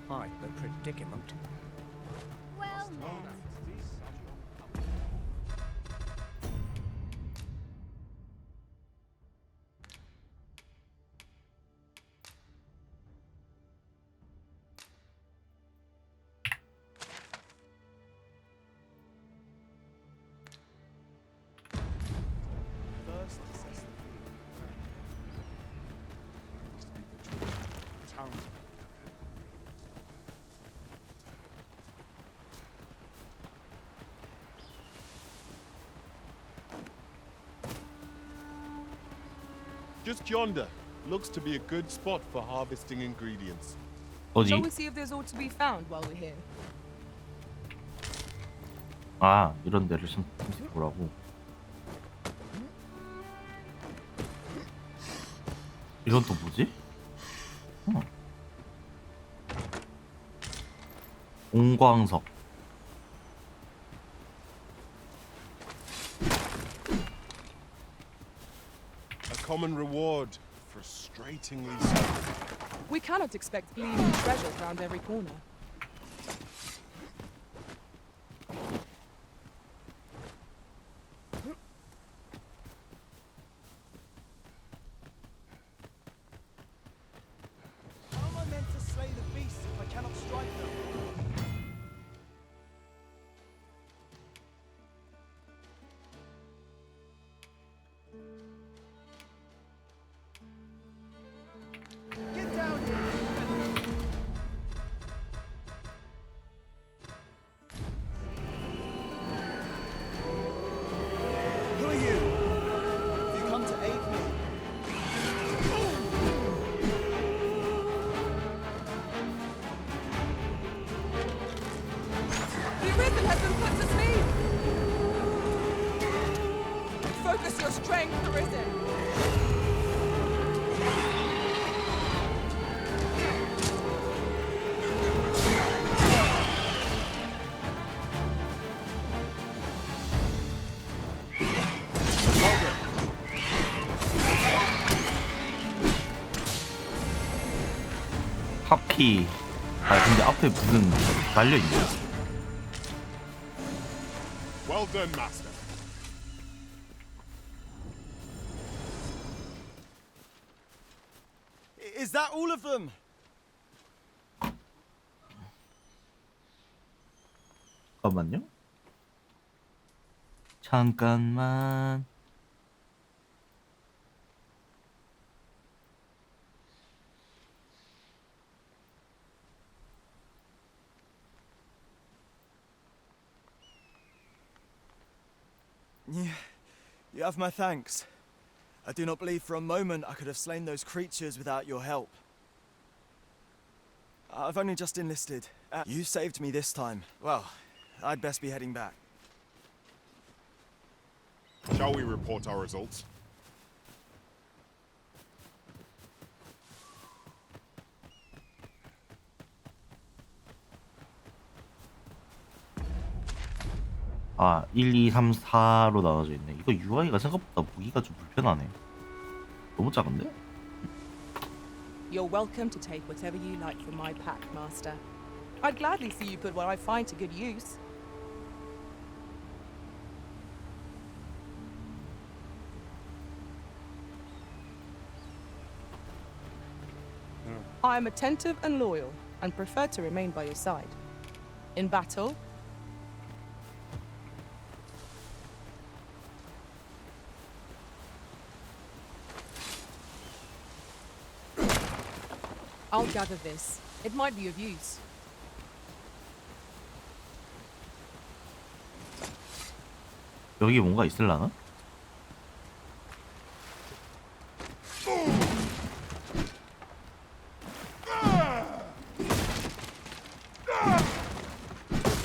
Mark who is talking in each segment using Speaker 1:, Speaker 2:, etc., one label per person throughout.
Speaker 1: quite the predicament.
Speaker 2: Well met.
Speaker 3: First, assess the field. Town. Just yonder. Looks to be a good spot for harvesting ingredients.
Speaker 4: Shall
Speaker 5: 어디?
Speaker 4: we see if there's aught to be found while we're here?
Speaker 5: 아, 이런 데를 좀 보라고. 이건 또 뭐지? 옹광석.
Speaker 3: A common reward, frustratingly so.
Speaker 4: We cannot expect gleaming treasure round every corner.
Speaker 6: How am I meant to slay the beasts if I cannot strike them? Get down here! Who are you? Have you come to aid me?
Speaker 4: The arisen has been put to sleep! Focus your strength, arisen!
Speaker 5: 하피. 아, 근데 앞에 무슨 말려있네.
Speaker 3: Well done, master.
Speaker 6: Is that all of them?
Speaker 5: 잠깐만요. 잠깐만.
Speaker 6: You have my thanks. I do not believe for a moment I could have slain those creatures without your help. I've only just enlisted. You saved me this time. Well, I'd best be heading back.
Speaker 3: Shall we report our results?
Speaker 5: 아, 1, 2, 3, 4로 나눠져 있네. 이거 UI가 생각보다 보기가 좀 불편하네. 너무 작은데?
Speaker 4: You're welcome to take whatever you like from my pack, Master. I'd gladly see you put what I find to good use. I am attentive and loyal, and prefer to remain by your side. In battle, I'll gather this. It might be of use.
Speaker 5: 여기 뭔가 있을라나?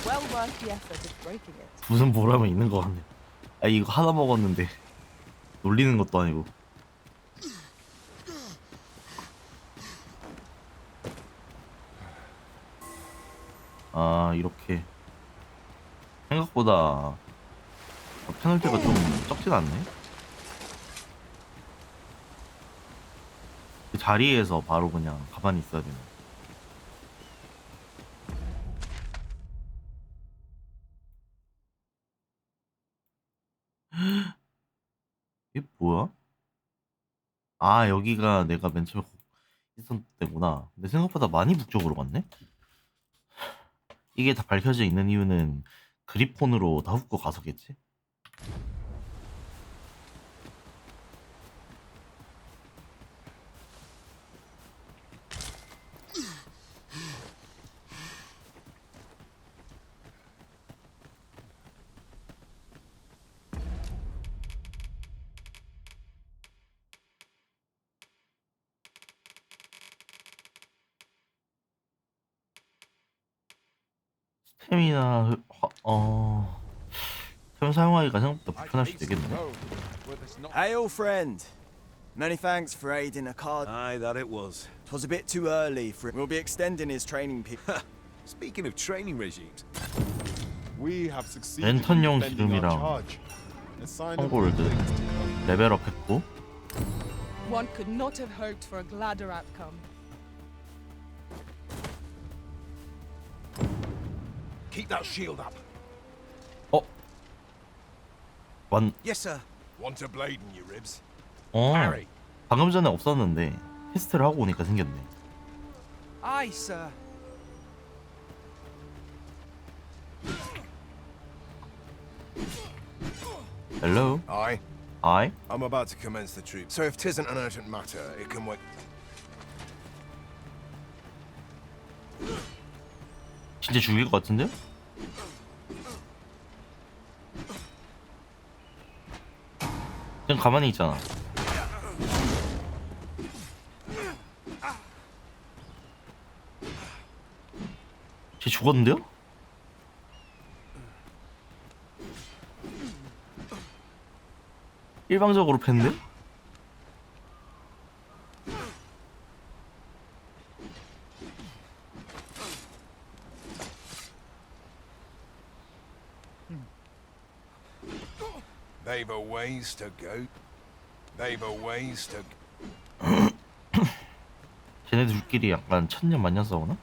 Speaker 4: Well worth the effort of breaking it.
Speaker 5: 무슨 보람이 있는 것 같네. 아, 이거 하나 먹었는데 놀리는 것도 아니고. 아, 이렇게 생각보다 페널티가 좀 적진 않네. 그 자리에서 바로 그냥 가만히 있어야 되네. 이게 뭐야? 아, 여기가 내가 맨 처음에 있었던 데구나. 근데 생각보다 많이 북쪽으로 갔네? 이게 다 밝혀져 있는 이유는 그리폰으로 다 훑고 가서겠지? 스태미나, 스태미나 사용하기가 생각보다 불편할 수도 있겠네.
Speaker 6: Hail, friend. Many thanks for aiding a card.
Speaker 1: Aye, that it was.
Speaker 6: 'Twas a bit too early for him. We'll be extending his training period.
Speaker 1: Speaking of training regimes,
Speaker 3: We have succeeded in
Speaker 5: 랜턴용
Speaker 3: defending our
Speaker 5: 기름이랑
Speaker 3: charge. A sign of
Speaker 5: 콩골드
Speaker 3: good things to come.
Speaker 5: 레벨업 했고,
Speaker 4: One could not have hoped for a gladder outcome.
Speaker 1: keep that shield up. Yes, sir.
Speaker 3: Want a blade in your ribs?
Speaker 1: Harry.
Speaker 5: 방금 전에 없었는데 테스트를 하고 오니까 생겼네.
Speaker 1: Aye, sir.
Speaker 5: 헬로,
Speaker 7: Aye,
Speaker 5: 아이?
Speaker 7: I'm about to commence the troop, so if 'tisn't an urgent matter, it can wait.
Speaker 5: 진짜 죽일 것 같은데요? 그냥 가만히 있잖아. 쟤 죽었는데요? 일방적으로 팼는데?
Speaker 7: They've a ways to go. They've a ways to.
Speaker 5: 쟤네들끼리 약간 천년 만년 싸우나?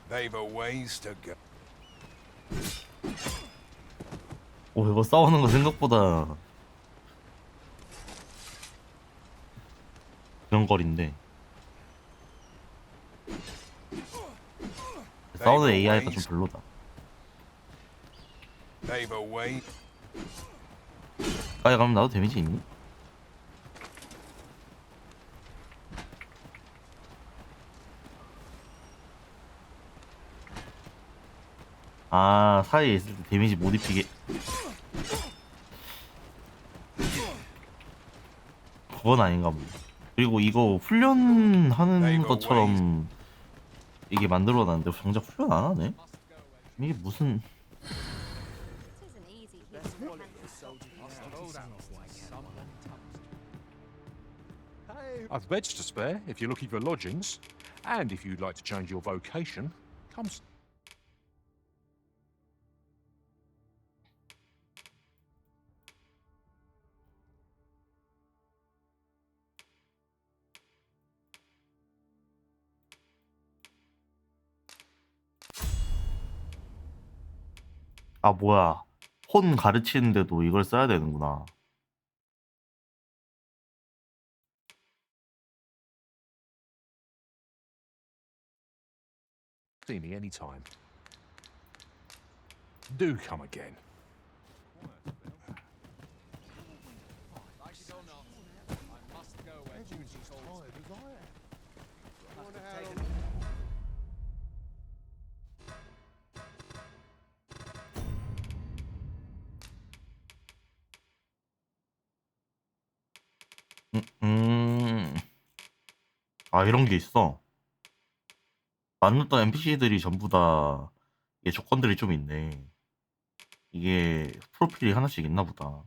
Speaker 7: They've a ways to go.
Speaker 5: 오, 이거 싸우는 거 생각보다 그런 거리인데 싸우는 AI가 좀 별로다.
Speaker 7: They've a way.
Speaker 5: 가까이 가면 나도 데미지 있니? 아, 사이에 있을 때 데미지 못 입히게. 그건 아닌가 보네. 그리고 이거 훈련하는 것처럼 이게 만들어놨는데 정작 훈련 안 하네? 이게 무슨...
Speaker 2: Tisn't easy here.
Speaker 8: I've beds to spare if you're looking for lodgings, and if you'd like to change your vocation, come.
Speaker 5: 아, 뭐야. 혼 가르치는데도 이걸 써야 되는구나.
Speaker 8: See me anytime. Do come again.
Speaker 5: 아, 이런 게 있어. 만났던 NPC들이 전부 다 이게 조건들이 좀 있네. 이게 프로필이 하나씩 있나 보다.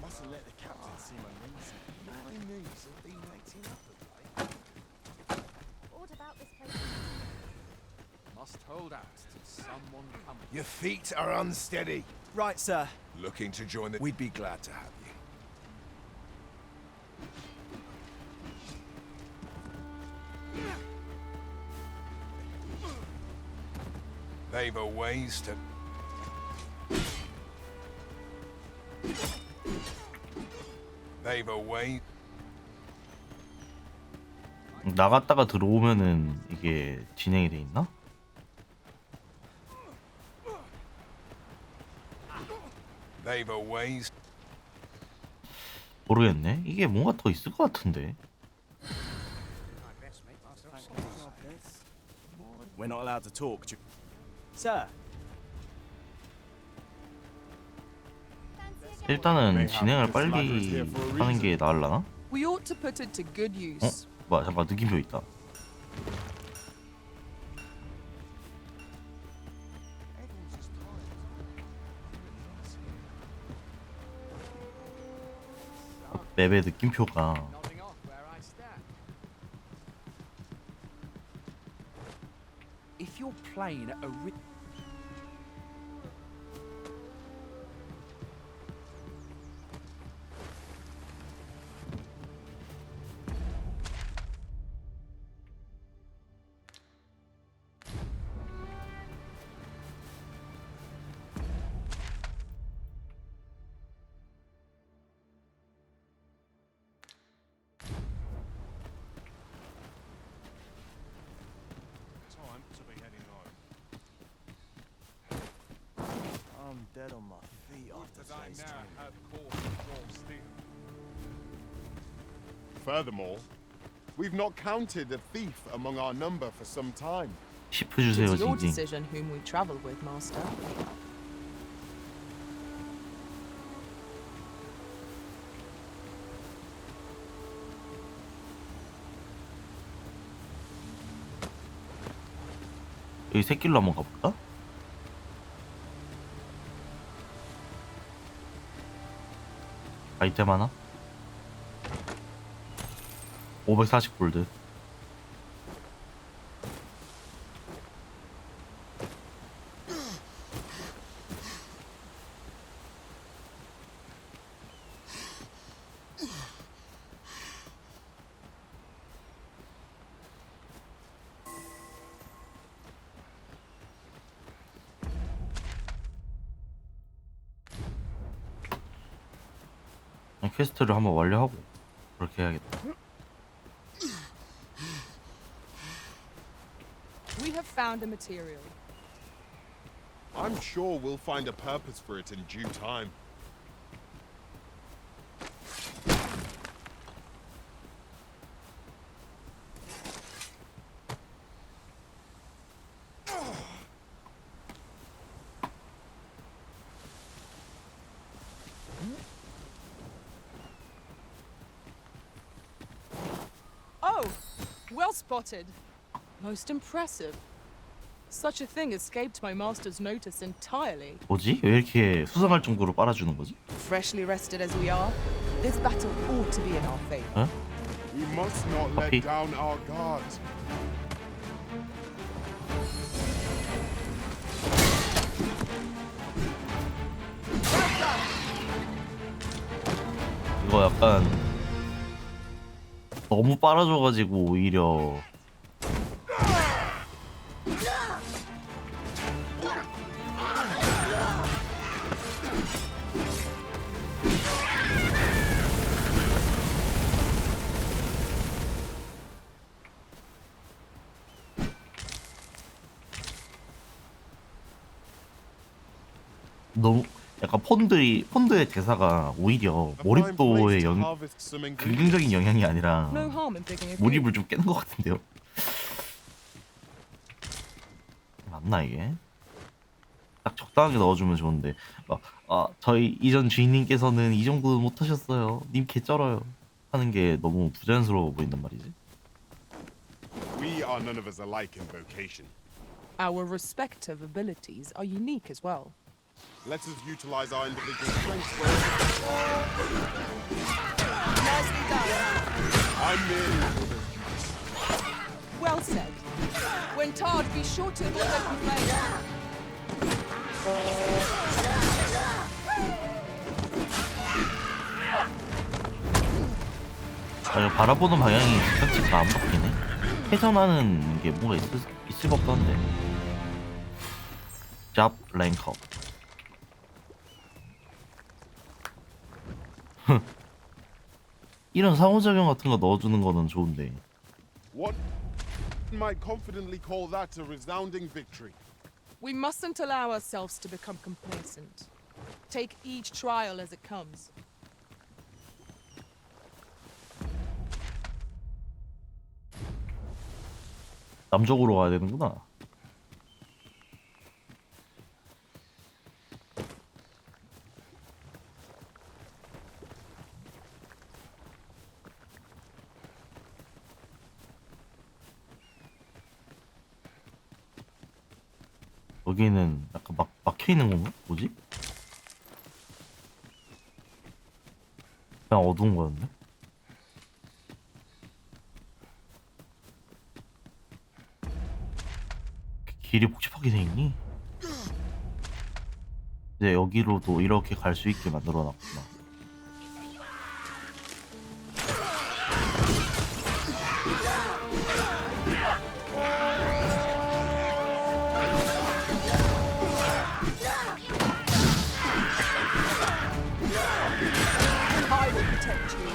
Speaker 6: Mustn't let the captain see my knees.
Speaker 2: What about this place?
Speaker 1: Must hold out till someone comes.
Speaker 7: Your feet are unsteady.
Speaker 6: Right, sir.
Speaker 7: Looking to join the... We'd be glad to have you. They've a ways to... They've a way...
Speaker 5: 나갔다가 들어오면은 이게 진행이 돼 있나?
Speaker 7: They've a ways...
Speaker 5: 모르겠네. 이게 뭔가 더 있을 것 같은데.
Speaker 6: We're not allowed to talk. Sir.
Speaker 5: 일단은 진행을 빨리 하는 게 나을라나?
Speaker 4: We ought to put it to good use.
Speaker 5: 뭐야, 잠깐 느낌표 있다. 맵의 느낌표가
Speaker 1: Nodding off where I stand.
Speaker 9: If you're playing at a
Speaker 3: Time to be heading home.
Speaker 6: I'm dead on my feet after today's training.
Speaker 3: have cause to draw steel. Furthermore, we've not counted a thief among our number for some time.
Speaker 5: 시프 주세요,
Speaker 4: It's your
Speaker 5: 징징.
Speaker 4: decision whom we travel with, Master.
Speaker 5: 여기 새길로 한번 가볼까? 아이템 하나? 540 골드. 그냥 퀘스트를 한번 완료하고 그렇게 해야겠다.
Speaker 4: We have found a material.
Speaker 3: I'm sure we'll find a purpose for it in due time.
Speaker 4: Oh, well spotted. Most impressive. Such a thing escaped my master's notice entirely.
Speaker 5: 뭐지? 왜 이렇게 수상할 정도로 빨아주는 거지?
Speaker 4: Freshly rested as we are, this battle ought to be in our favor.
Speaker 3: We must not let
Speaker 5: Copy.
Speaker 3: down our guard.
Speaker 5: 이거 약간 너무 빨아줘가지고 오히려 너무 약간 폰드의 대사가 오히려
Speaker 3: A fine
Speaker 5: 몰입도에
Speaker 3: place to harvest some ingredients.
Speaker 5: 긍정적인 영향이 아니라
Speaker 4: No harm in picking a few.
Speaker 5: 몰입을 좀 깨는 것 같은데요. 맞나 이게? 딱 적당하게 넣어주면 좋은데 저희 이전 주인님께서는 이 정도는 못하셨어요. 님 개쩔어요. 하는 게 너무 부자연스러워 보인단 말이지.
Speaker 3: We are none of us alike in vocation.
Speaker 4: Our respective abilities are unique as well.
Speaker 3: Let us utilize our individual strengths.
Speaker 4: Nicely done.
Speaker 3: I'm merely
Speaker 4: Well said. When tarred, be sure to avoid open flame.
Speaker 5: 이거 바라보는 방향이 정치가 안 바뀌네. 회전하는 게 뭔가 있을 법도 한데. 잡 랭커. 이런 상호작용 같은 거 넣어주는 거는 좋은데.
Speaker 3: what might confidently call that a resounding victory.
Speaker 4: We mustn't allow ourselves to become complacent. Take each trial as it comes.
Speaker 5: 남쪽으로 가야 되는구나. 여기는 약간 막혀 있는 건가? 뭐지? 그냥 어두운 거였네. 길이 복잡하게 돼 있니? 이제 여기로도 이렇게 갈 수 있게 만들어 놨구나.
Speaker 4: I will protect you.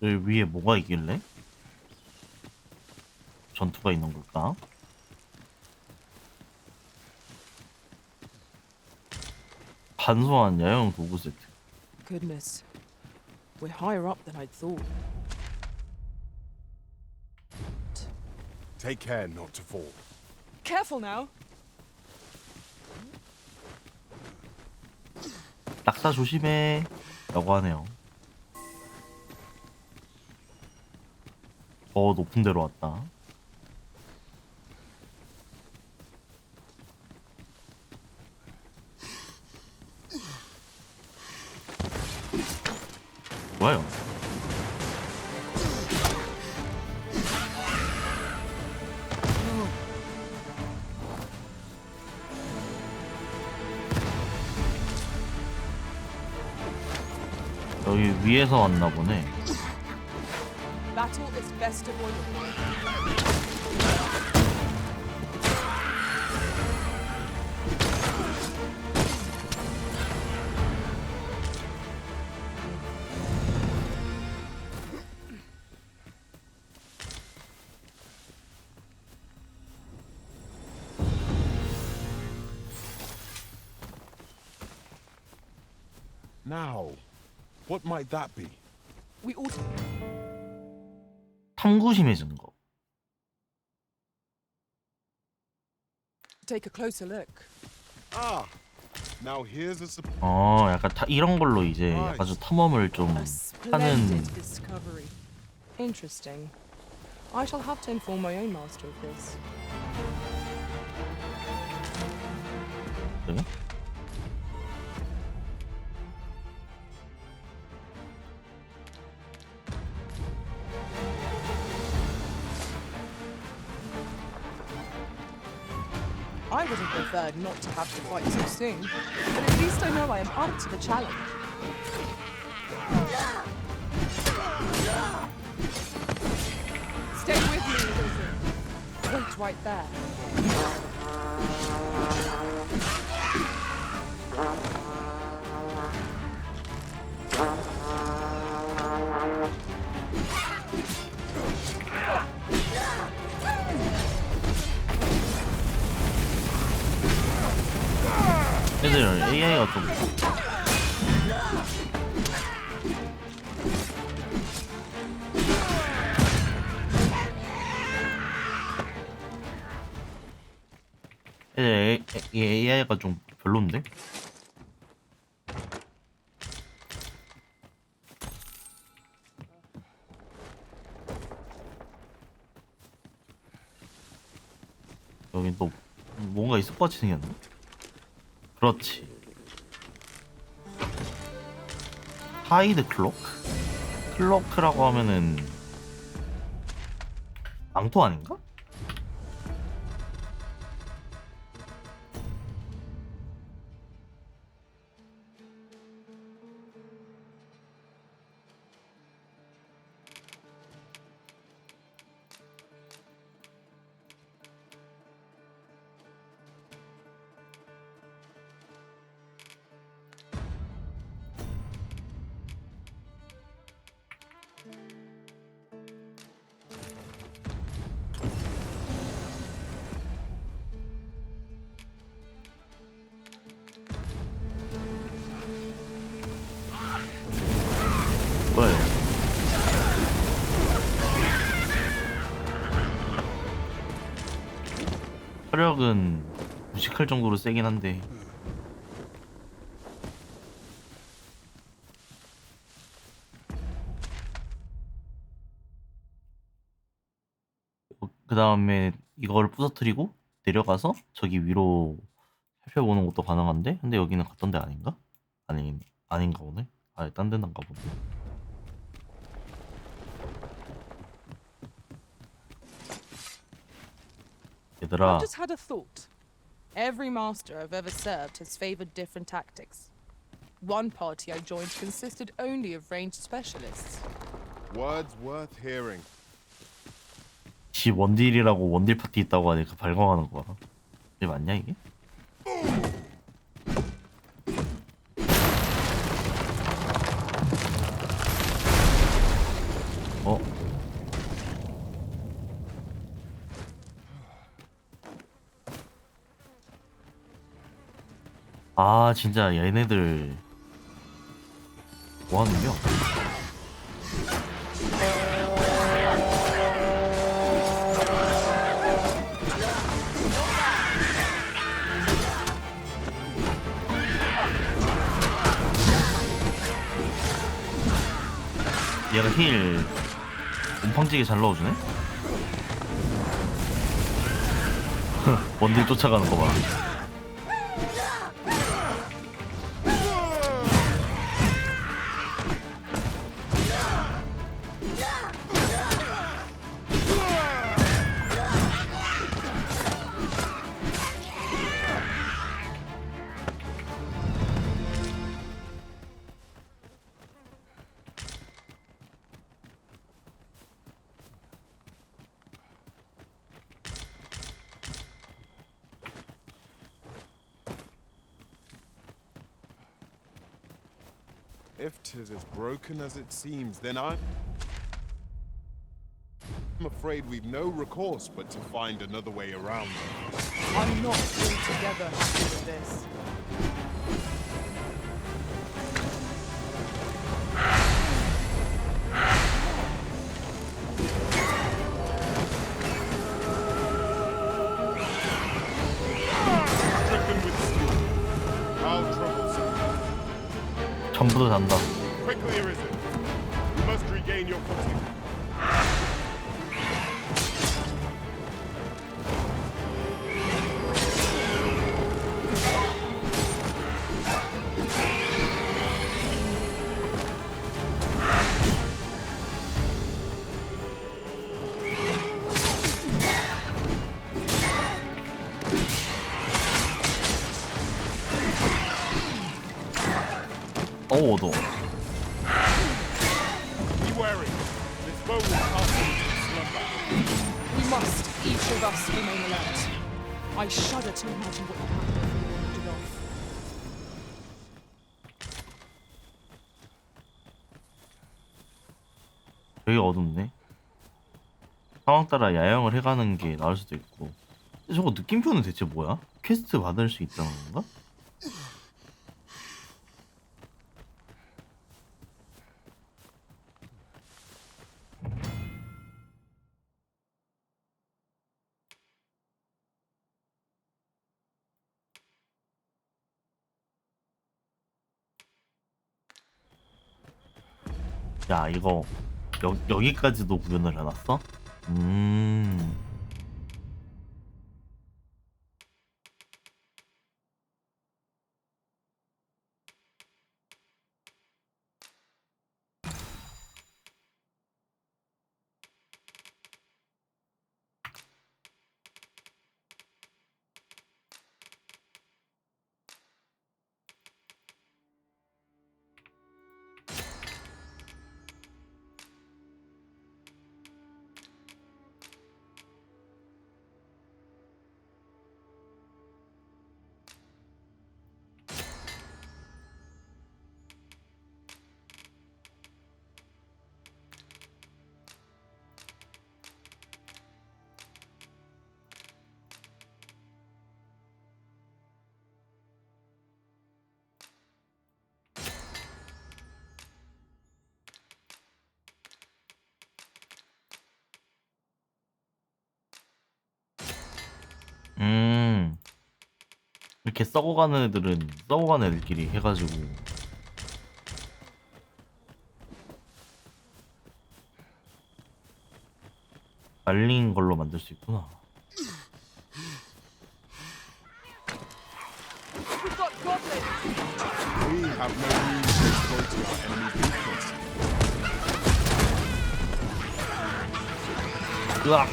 Speaker 5: 여기 위에 뭐가 있길래? 전투가 있는 걸까? 간소한 야영 도구 세트.
Speaker 4: Goodness. We're higher up than I'd thought.
Speaker 3: Take care not to fall.
Speaker 4: Careful now.
Speaker 5: 낙사 조심해 라고 하네요. 더 높은 데로 왔다. 좋아요. 여기 위에서 왔나 보네.
Speaker 4: Battle is best avoided.
Speaker 3: Now, what might that be?
Speaker 4: We ought
Speaker 5: 탐구심해지는 거.
Speaker 4: take a closer look.
Speaker 3: Ah, now here's a
Speaker 5: 약간 이런 걸로 이제 아주 탐험을 좀
Speaker 4: A
Speaker 5: 하는.
Speaker 4: splendid discovery. Interesting. I shall have to inform my own master of this.
Speaker 5: 그래?
Speaker 4: I would have preferred not to have to fight so soon, but at least I know I am up to the challenge. Stay with me, Lizzie. Wait right there.
Speaker 5: 애들 AI가 좀 애들 AI가 좀 별론데? 여긴 또 뭔가 있을 것 같이 생겼네. 그렇지. 하이드 클로크? 클로크라고 하면은 망토 아닌가? 뭐야 이거? 화력은 무식할 정도로 세긴 한데 그 다음에 이걸 부서뜨리고 내려가서 저기 위로 살펴보는 것도 가능한데 근데 여기는 갔던 데 아닌가? 아닌가 보네. 아예 딴 데인가 보네. 얘들아
Speaker 4: I've just had a thought. Every master I've ever served has favored different tactics. One party I joined consisted only of ranged specialists.
Speaker 3: Words worth hearing.
Speaker 5: 지 원딜이라고 원딜 파티 있다고 하니까 발광하는 거야. 이게 맞냐 이게? 어? 아 진짜 얘네들 뭐 하는 거야? 얘가 힐 옴팡지게 잘 넣어주네? 원딜 쫓아가는 거 봐.
Speaker 3: If 'tis as broken as it seems, then I'm afraid we've no recourse but to find another way around.
Speaker 4: I'm not altogether happy with this.
Speaker 3: Stricken with steel. How troublesome.
Speaker 5: 전부 다 잔다.
Speaker 3: Quickly arisen. You must regain your footing.
Speaker 5: 어두워.
Speaker 3: Be wary. This bow will cast you into slumber.
Speaker 4: We must, each of us, remain alert. I shudder to imagine what would happen if we were warded off.
Speaker 5: 되게 어둡네. 상황 따라 야영을 해가는 게 나을 수도 있고. 근데 저거 느낌표는 대체 뭐야? 퀘스트 받을 수 있다는 건가? 야, 이거 여기까지도 구현을 해놨어? 이렇게 썩어가는 애들은 썩어가는 애들끼리 해가지고 말린 걸로 만들 수 있구나.
Speaker 4: We've got goblins!
Speaker 3: We have no means of exploiting our enemy's weakness.
Speaker 5: 으악!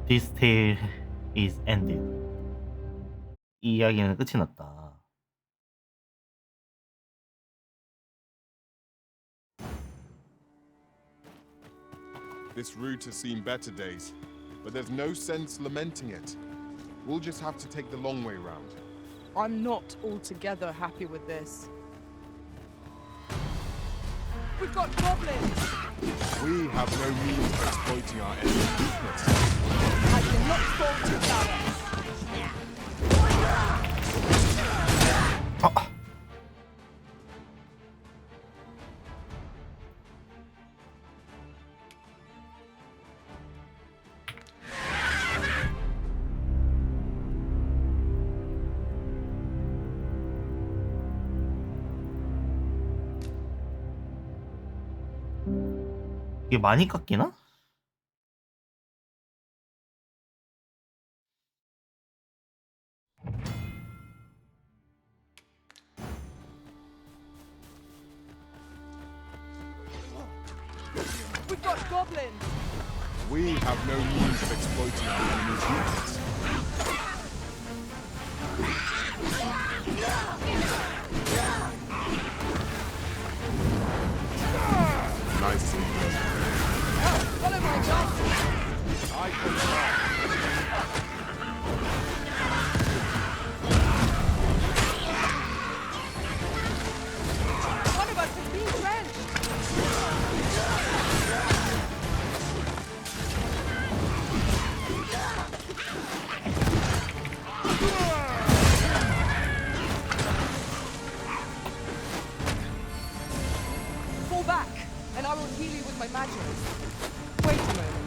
Speaker 5: This tale is ended. 이 이야기는 끝이 났다.
Speaker 3: This route has seen better days, but there's no sense lamenting it. We'll just have to take the long way round.
Speaker 4: I'm not altogether happy with this. We've got goblins!
Speaker 3: We have no means of exploiting our enemy's weakness.
Speaker 4: I cannot fault your prowess.
Speaker 5: 이게 많이 깎이나?
Speaker 4: We've got goblins!
Speaker 3: We have no means of exploiting our enemy's weakness. Nice and good.
Speaker 4: Follow my guidance!
Speaker 3: I can
Speaker 4: One of us has been drenched! Fall back, and I will heal you with my magic. Wait a moment.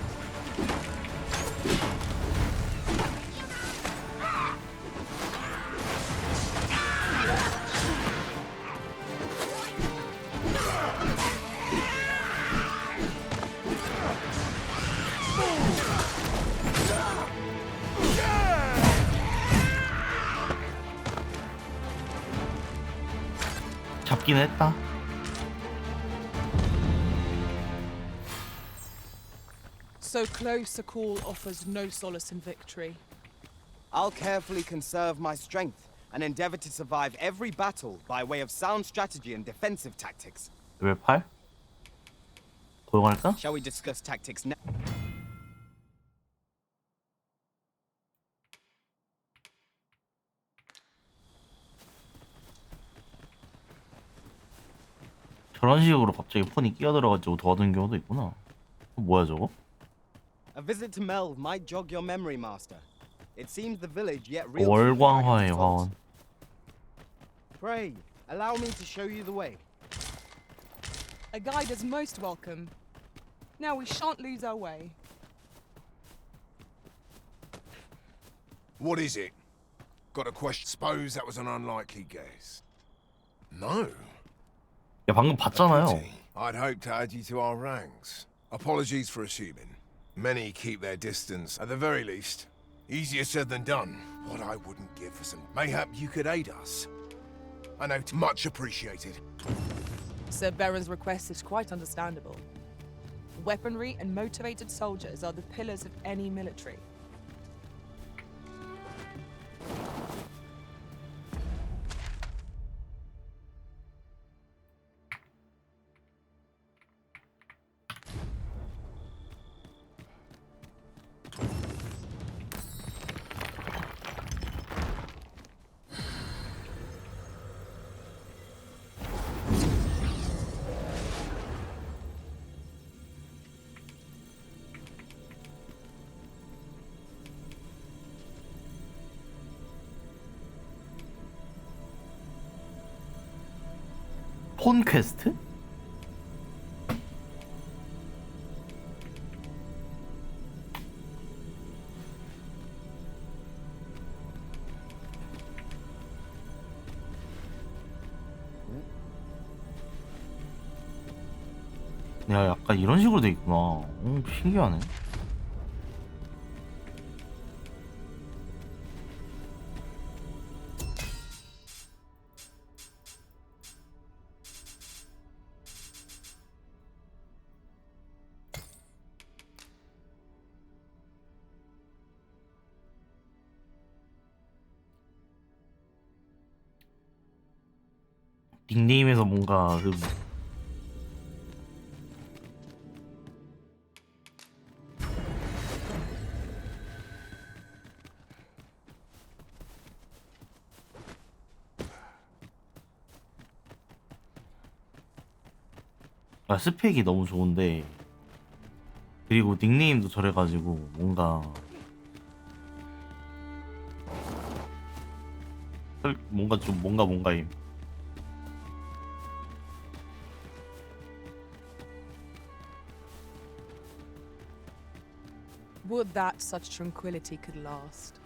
Speaker 5: 잡긴 했다.
Speaker 4: So close a call offers no solace in victory.
Speaker 9: I'll carefully conserve my strength and endeavor to survive every battle by way of sound strategy and defensive tactics.
Speaker 5: 레벨 8? 고용할까?
Speaker 9: Shall we discuss tactics now?
Speaker 5: 저런 식으로 갑자기 폰이 끼어들어가지고 도와주는 경우도 있구나. 뭐야 저거?
Speaker 9: A visit to Melve might jog your memory, Master. It seems the village yet real.
Speaker 5: 월광화의 화원.
Speaker 9: Pray, allow me to show you the way.
Speaker 4: A guide is most welcome. Now we shan't lose our way.
Speaker 7: What is it? Got a question? Suppose that was an unlikely guess. No.
Speaker 5: 야 방금 봤잖아요.
Speaker 7: Pity. I'd hoped to add you to our ranks. Apologies for assuming. Many keep their distance, at the very least. Easier said than done. What I wouldn't give for some. Mayhap you could aid us. I know, much appreciated.
Speaker 4: Sir Baron's request is quite understandable. Weaponry and motivated soldiers are the pillars of any military.
Speaker 5: 폰 퀘스트? 야, 약간 이런 식으로 돼 있구나. 신기하네. 닉네임에서 뭔가 그 스펙이 너무 좋은데 그리고 닉네임도 저래가지고 뭔가 좀 뭔가임.
Speaker 4: Would that such tranquility could last.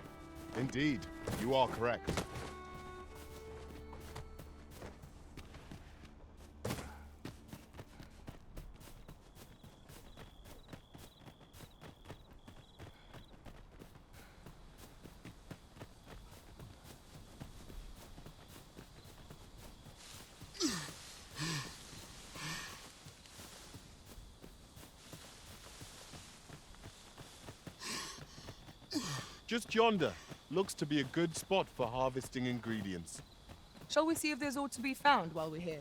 Speaker 3: Indeed, you are correct. Just yonder. Looks to be a good spot for harvesting ingredients.
Speaker 4: Shall we see if there's aught to be found while we're here?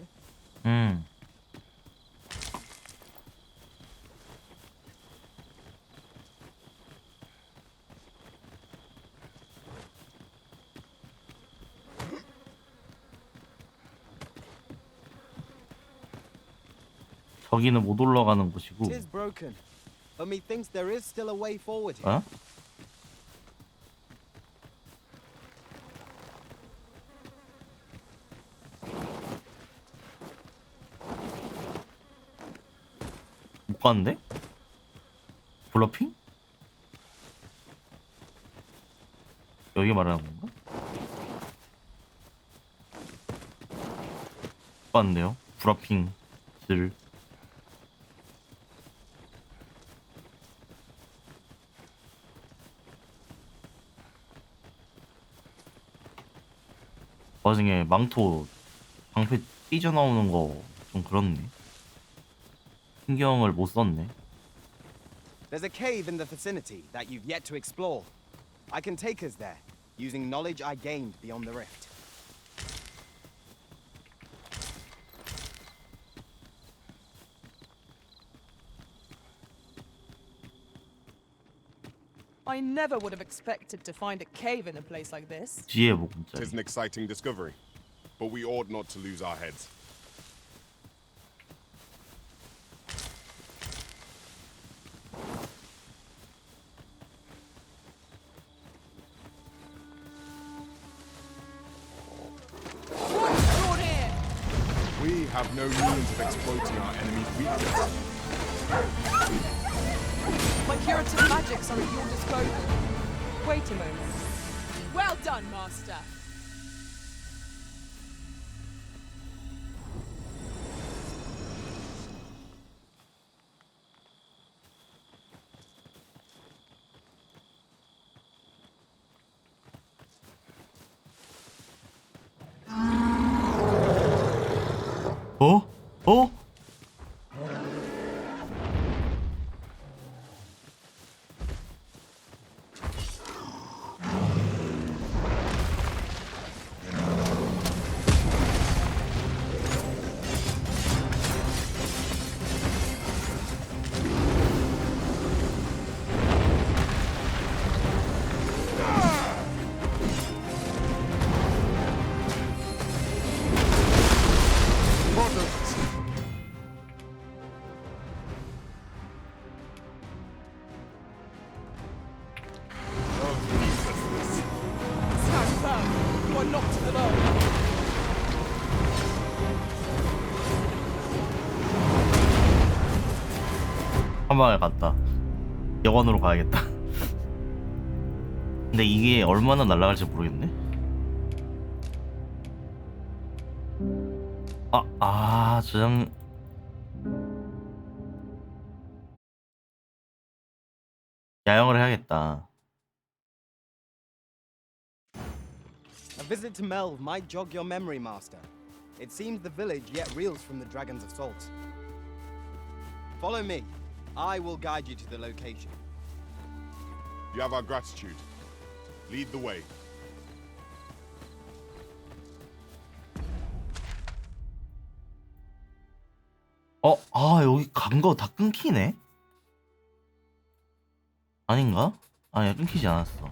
Speaker 5: 저기는 못 올라가는 곳이고.
Speaker 9: It is broken, but methinks there is still a way forward here.
Speaker 5: 어? 못 가는데? 블러핑? 여기 말하는 건가? 못 가는데요? 블러핑들. 와중에 망토 방패 삐져나오는 거 좀 그렇네. 신경을 못 썼네.
Speaker 9: There's a cave in the vicinity that you've yet to explore. I can take us there, using knowledge I gained beyond the rift.
Speaker 4: I never would have expected to find a cave in a place like this.
Speaker 5: 뒤에
Speaker 3: Tis
Speaker 5: 보금자리.
Speaker 3: an exciting discovery, but we ought not to lose our heads.
Speaker 4: Drawn in!
Speaker 3: We have no means of exploiting our enemy's weakness.
Speaker 4: My curative magics are at your disposal. Wait a moment. Well done, Master.
Speaker 5: 어? 어?
Speaker 4: Stand firm. You are not alone.
Speaker 5: 한 방에 갔다. 여관으로 가야겠다. 근데 이게 얼마나 날아갈지 모르겠네. 저장. 야영을 해야겠다.
Speaker 9: A visit to Melve might jog your memory, Master. It seems the village yet reels from the dragon's assault. Follow me. I will guide you to the location.
Speaker 3: You have our gratitude. Lead the way.
Speaker 5: 여기 간 거 다 끊기네? 아닌가? 아니야, 끊기지 않았어.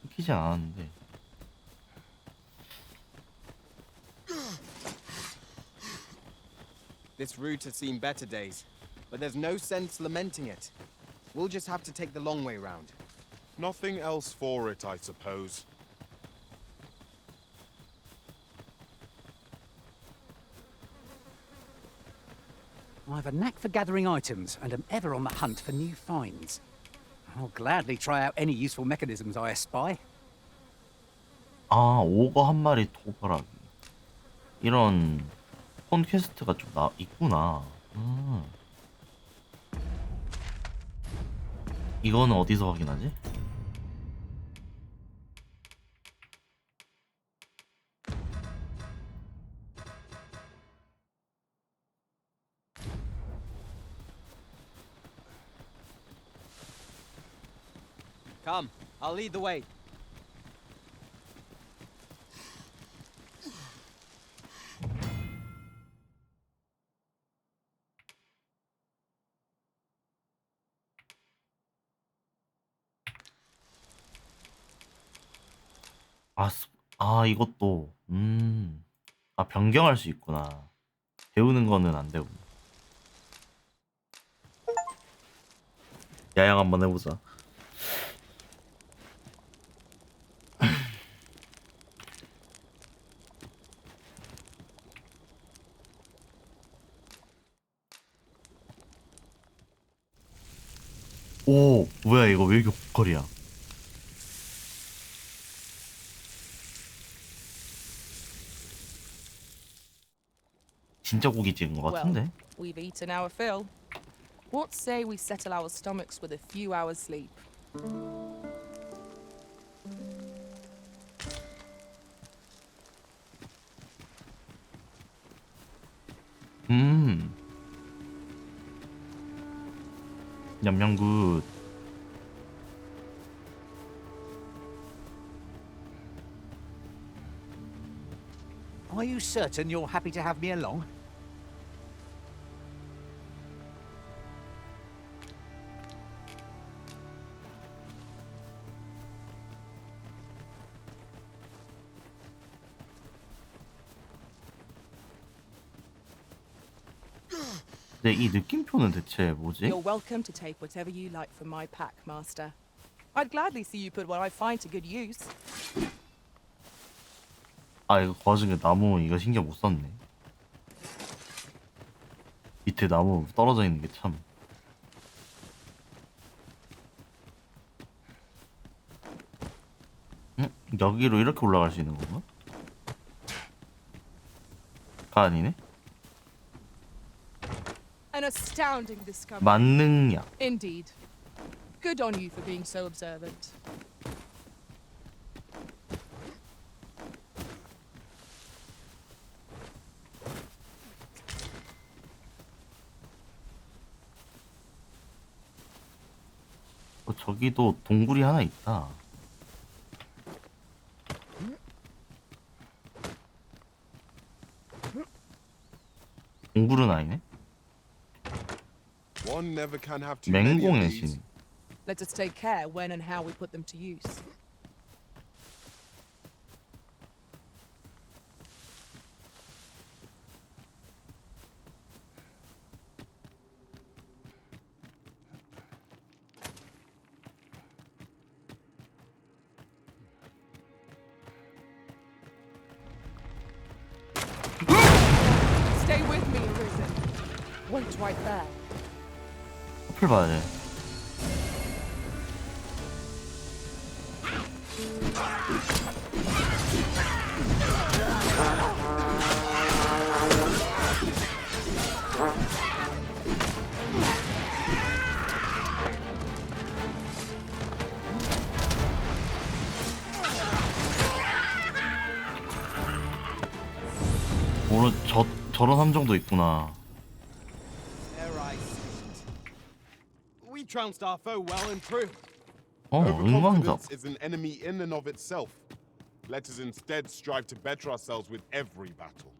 Speaker 5: 끊기지 않았는데.
Speaker 9: This route has seen better days, but there's no sense lamenting it. We'll just have to take the long way round.
Speaker 3: Nothing else for it, I suppose.
Speaker 10: I have a knack for gathering items and am ever on the hunt for new finds. I'll gladly try out any useful mechanisms I espy.
Speaker 5: 오거 한 마리 도발하기. 이런 폰 퀘스트가 좀 있구나. 이거는 어디서 확인하지?
Speaker 9: Come, I'll lead the way.
Speaker 5: 이것도 변경할 수 있구나. 배우는 거는 안 되고. 야영 한번 해보자. 오, 뭐야 이거 왜 이렇게 보컬이야? 진짜 고기 찍은 것 같은데?
Speaker 4: We've eaten our fill. What say we settle our stomachs with a few hours sleep?
Speaker 5: 냠냠굿.
Speaker 10: Are you certain you're happy to have me along?
Speaker 5: 근데 이 느낌표는 대체 뭐지?
Speaker 4: You're welcome to take whatever you like from my pack, Master. I'd gladly see you put what I find to good use.
Speaker 5: 아 이거 그 와중에 나무 이거 신경 못 썼네. 밑에 나무 떨어져 있는 게 참. 여기로 이렇게 올라갈 수 있는 건가? 가 아니네?
Speaker 4: An astounding discovery.
Speaker 5: 만능약.
Speaker 4: Indeed. Good on you for being so observant.
Speaker 5: 저기도 동굴이 하나 있다. 동굴은 아니네.
Speaker 3: One never can have too many of
Speaker 5: 맹공의
Speaker 3: these.
Speaker 5: 신.
Speaker 4: Let us take care when and how we put them to use. Stay with me, Arisen. Wait right there.
Speaker 5: 앞을 봐야 돼. 오늘 저런 함정도 있구나.
Speaker 9: There I see it. We trounced our foe well and true.
Speaker 5: 응왕잡.
Speaker 3: Overconfidence is an enemy in and of itself. Let us instead strive to better ourselves with every battle.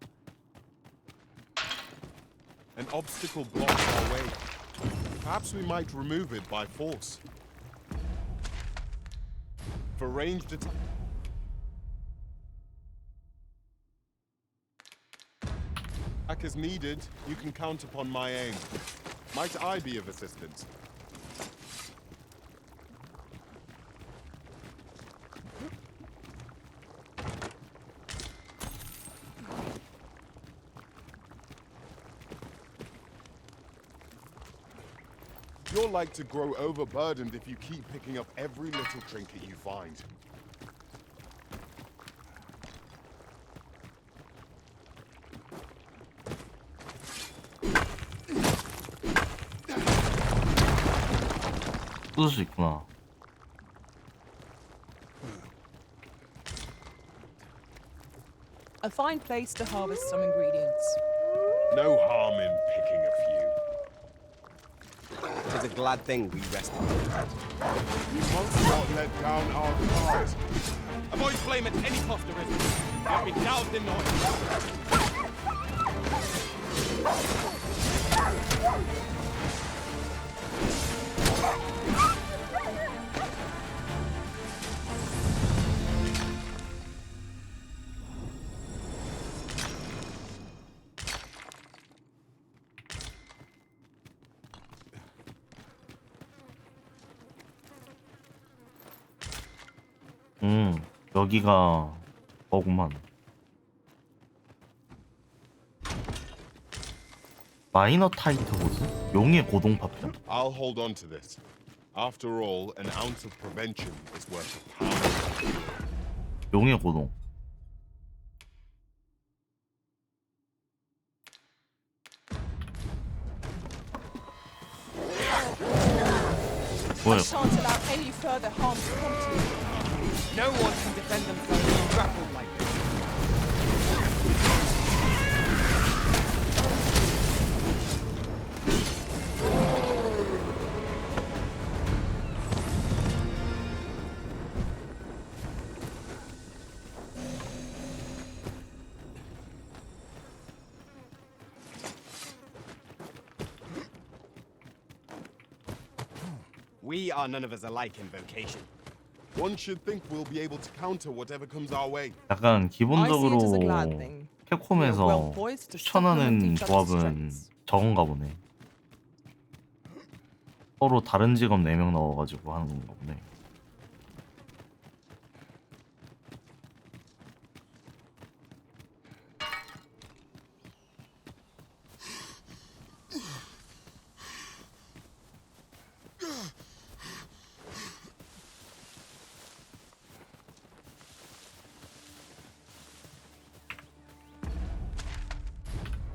Speaker 3: An obstacle blocks our way. Perhaps we might remove it by force. For ranged attack. As needed, you can count upon my aim. Might I be of assistance? You're like to grow overburdened if you keep picking up every little trinket you find.
Speaker 5: 뜯을 수 있구나.
Speaker 4: A fine place to harvest some ingredients.
Speaker 3: No harm in picking a few.
Speaker 9: It is a glad thing we rested.
Speaker 3: We must not let down our guard.
Speaker 6: Avoid flame at any cost, Arisen. You have been doused in oil.
Speaker 5: 여기가 거구만. 마이너 타이트 보스? 용의 고동 파편?
Speaker 3: I'll hold on to this. After all, an ounce of prevention is worth a pound of cure.
Speaker 5: 용의 고동.
Speaker 4: I shan't allow any further harm to come to you.
Speaker 6: No one can defend themselves when grappled like this.
Speaker 9: We are none of us alike in vocation.
Speaker 3: One should think we'll be able to counter whatever comes our way.
Speaker 5: 약간
Speaker 4: I see it
Speaker 5: 기본적으로
Speaker 4: as a glad thing. We are well
Speaker 5: 캡콤에서
Speaker 4: poised to
Speaker 5: 추천하는
Speaker 4: supplement each other's
Speaker 5: 조합은
Speaker 4: strengths.
Speaker 5: 저건가 보네. 서로 다른 직업 4명 넣어가지고 하는 건가 보네.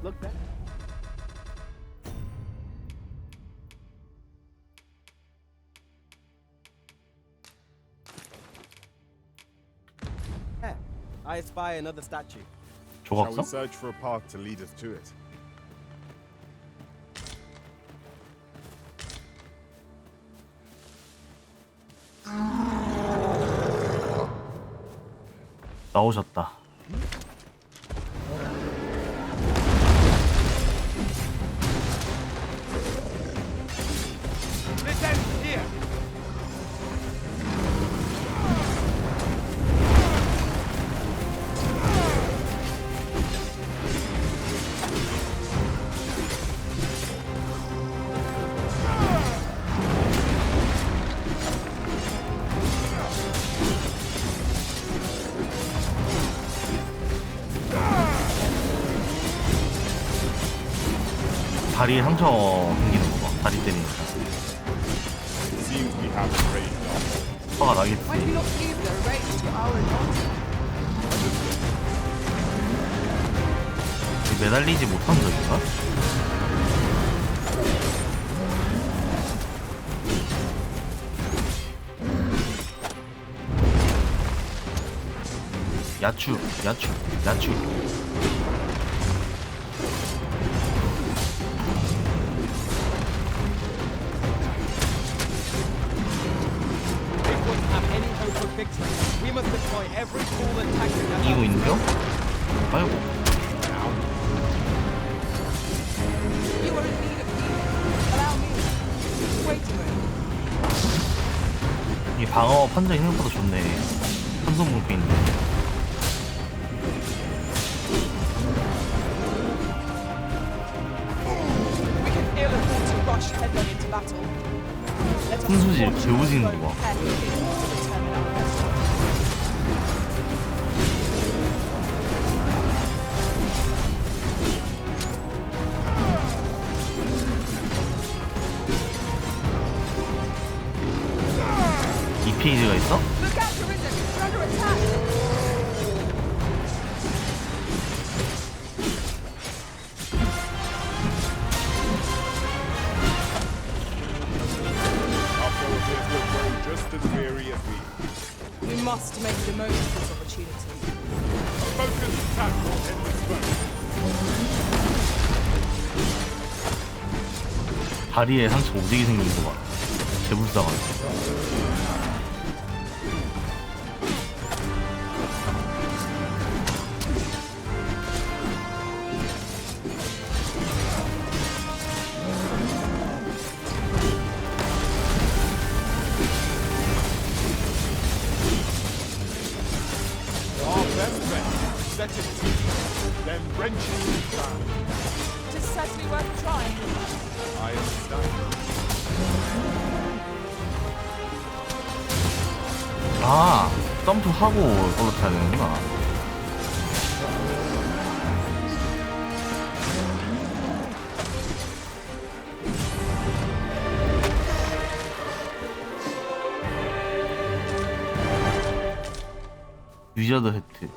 Speaker 9: Look there. There. I espy another statue.
Speaker 3: Shall we
Speaker 5: 조각서?
Speaker 3: search for a path to lead us to it?
Speaker 5: 나오셨다.
Speaker 7: This ends here.
Speaker 5: 다리에 상처 생기는 거 봐. 다리 때리니까.
Speaker 3: Seems we have a raised arm.
Speaker 5: 화가 나겠지.
Speaker 4: Why do you not use the race to our advantage?
Speaker 5: 매달리지 못한 적인가? 야추, 야추, 야추.
Speaker 9: If we have any hope of victory, we must deploy every tool and tactic at
Speaker 5: 이기고
Speaker 9: our
Speaker 5: 있는데요? 아이고.
Speaker 4: You are in need of healing. Allow me. Wait a moment.
Speaker 5: 이 방어 판정이 생각보다 좋네. 한손 묶여 있는데.
Speaker 4: We can ill afford to rush headlong into battle. Let us
Speaker 5: 손수질
Speaker 4: watch
Speaker 5: 개오지는
Speaker 4: very
Speaker 5: 거 봐.
Speaker 4: carefully to determine our best course.
Speaker 5: 이 페이지가 있어?
Speaker 4: Look out, Arisen! We're under attack!
Speaker 3: Our foe appears to have grown just as weary as we.
Speaker 4: We must make the most of this opportunity.
Speaker 3: A focused attack will end this fight.
Speaker 5: 다리에 상처 오지게 생긴 거 봐. 개불쌍하네.
Speaker 3: Our best bet, set it deep, then wrench it to the ground.
Speaker 4: It is certainly worth trying.
Speaker 3: I understand.
Speaker 5: 아, 점프하고 올라타야 되는구나. 위저드 해트.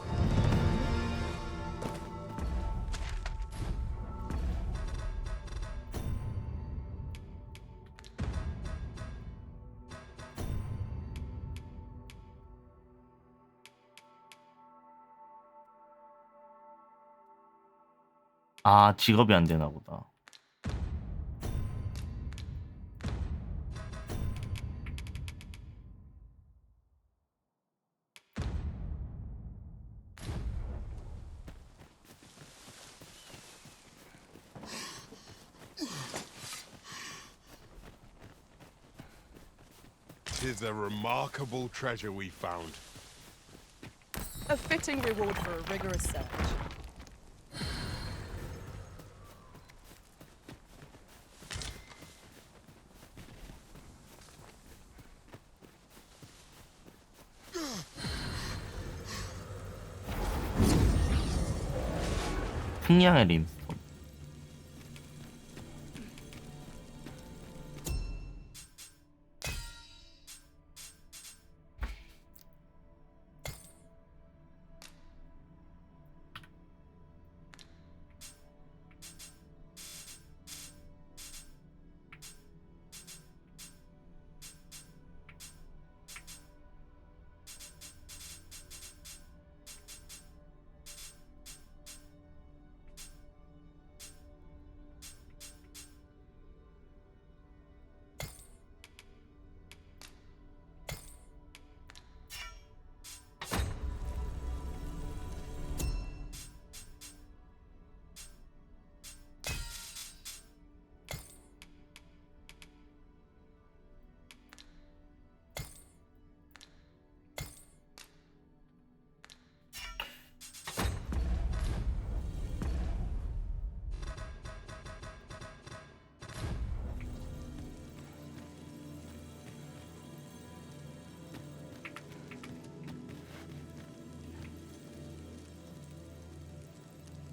Speaker 5: 아, 직업이 안 되나 보다.
Speaker 3: 'Tis a remarkable treasure we found.
Speaker 4: A fitting reward for a rigorous search.
Speaker 5: 풍량의 림스톤.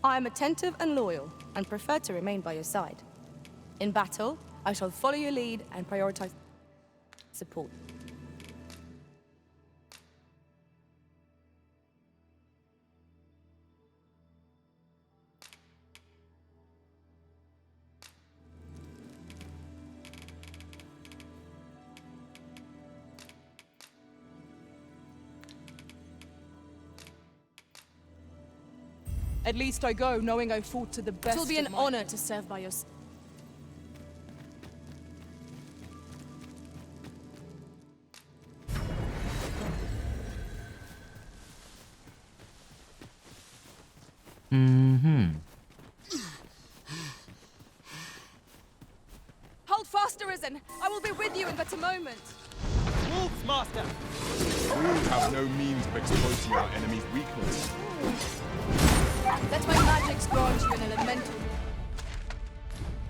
Speaker 2: I am attentive and loyal, and prefer to remain by your side. In battle, I shall follow your lead and prioritize support.
Speaker 4: At least I go knowing I fought to the best.
Speaker 2: It will be
Speaker 4: of
Speaker 2: an
Speaker 4: my
Speaker 2: honor to serve by your side. Hold fast, Arisen! I will be with you in but a moment.
Speaker 9: Wolves, Master!
Speaker 3: We have no means of exploiting our enemy's weakness.
Speaker 2: Let my magics grant you an elemental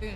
Speaker 2: boon.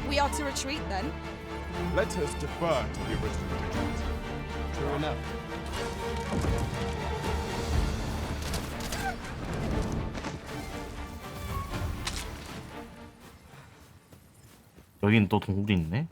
Speaker 4: We are to retreat then?
Speaker 3: Let us defer to the original judgment.
Speaker 9: True enough.
Speaker 5: 여긴 또 동굴이 있네.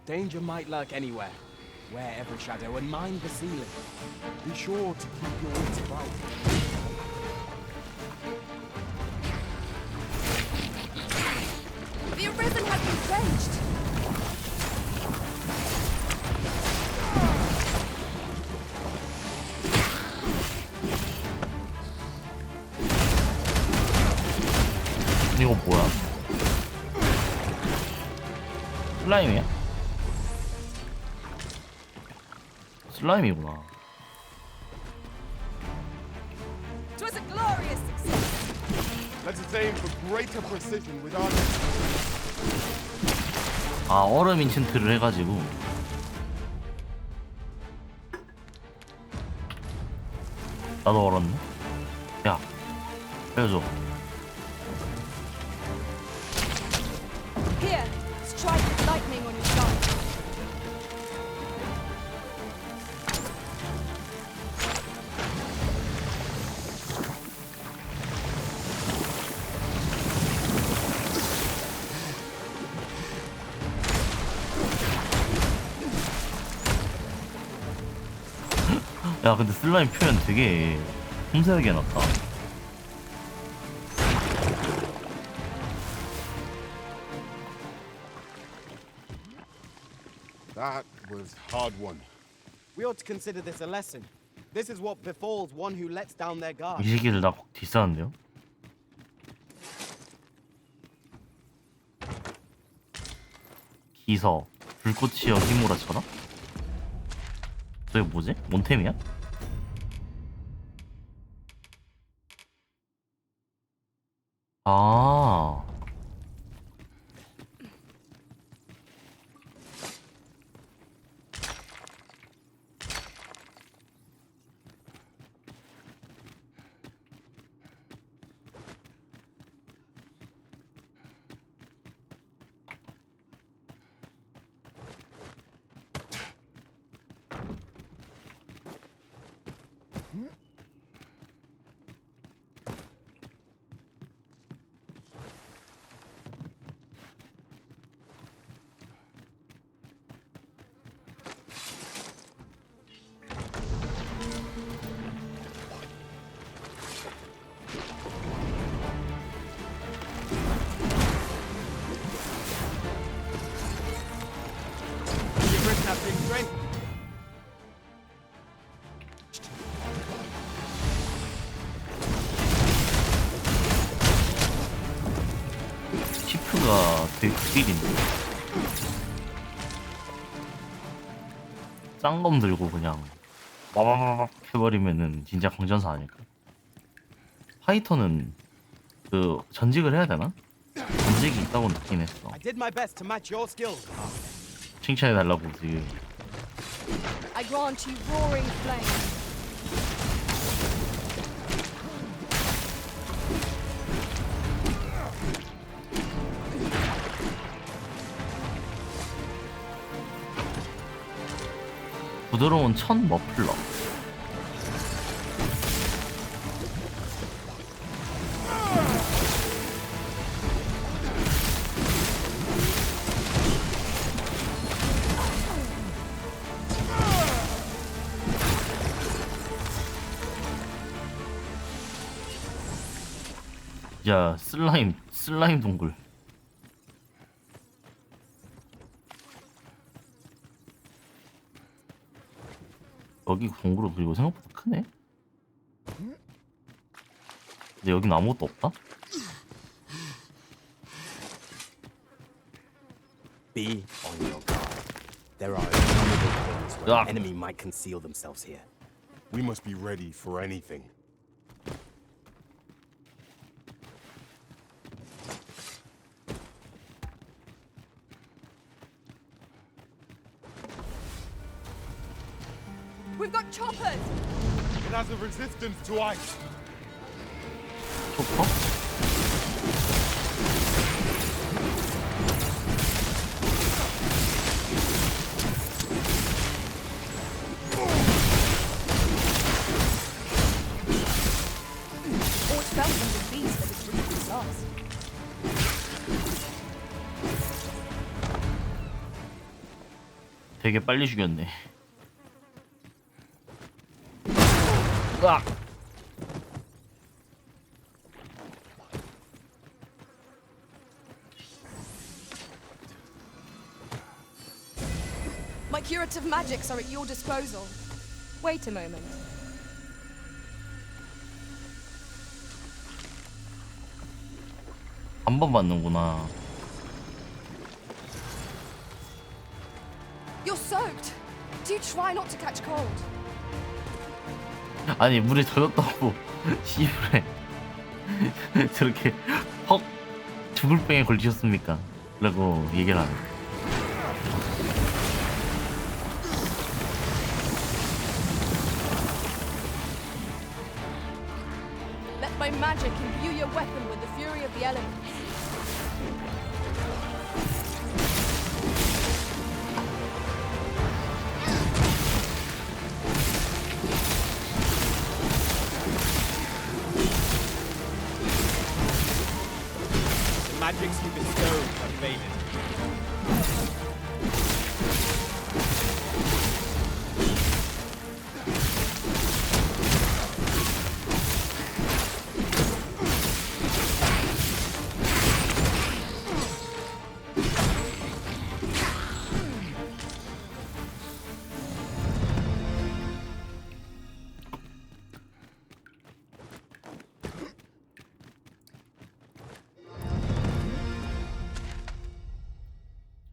Speaker 9: Danger might lurk anywhere. Wear every shadow and mind the ceiling.
Speaker 3: Be sure to keep your wits about you.
Speaker 2: The Arisen has been quenched!
Speaker 5: 이거 뭐야? 슬라임이야? 슬라임이구나.
Speaker 2: Twas a glorious success.
Speaker 3: Let us aim for greater precision with our
Speaker 5: 아, 얼음 인챈트를 해가지고. 나도 얼었네. 야, 빼줘.
Speaker 2: Here, strike with lightning on your side.
Speaker 5: 야, 근데 슬라임 표현 되게 섬세하게 해놨다.
Speaker 3: That was hard won.
Speaker 9: We ought to consider this a lesson. This is what befalls one who lets down their guard.
Speaker 5: 이 새끼들 나 뒷사는데요? 기서 불꽃이여 힘몰아쳐라? 저게 뭐지? 몬템이야? 아,
Speaker 9: You've written that big strength.
Speaker 5: 치프가 되게 극딜인데. 짱검 들고 그냥 와바바박 해버리면은 진짜 강전사 아닐까? 파이터는 그 전직을 해야 되나? 전직이 있다고 느끼긴 했어.
Speaker 9: I did my best to match your skills.
Speaker 5: 칭찬해달라고 지금.
Speaker 2: I grant you roaring flame.
Speaker 5: 부드러운 천 머플러. 야, 슬라임 동굴. 여기 동굴은 그리고 생각보다 크네. 근데 여긴 아무것도 없다.
Speaker 9: Be on your guard. There are innumerable things where
Speaker 5: Ah.
Speaker 9: an enemy might conceal themselves here.
Speaker 3: We must be ready for anything.
Speaker 2: We've got choppers!
Speaker 3: It has a resistance to ice.
Speaker 5: 초퍼?
Speaker 2: Or it felt like a beast that was really fast.
Speaker 5: 되게 빨리 죽였네. 으악!
Speaker 2: My curative magics are at your disposal. Wait a moment.
Speaker 5: 한 번 맞는구나.
Speaker 2: You're soaked! Do try not to catch cold.
Speaker 5: 아니 물에 젖었다고 씨부래 저렇게 헉 죽을 병에 걸리셨습니까? 라고 얘기를 하네.
Speaker 2: Let my magic imbue your weapon with the fury of the elements.
Speaker 9: The magics you bestowed have faded.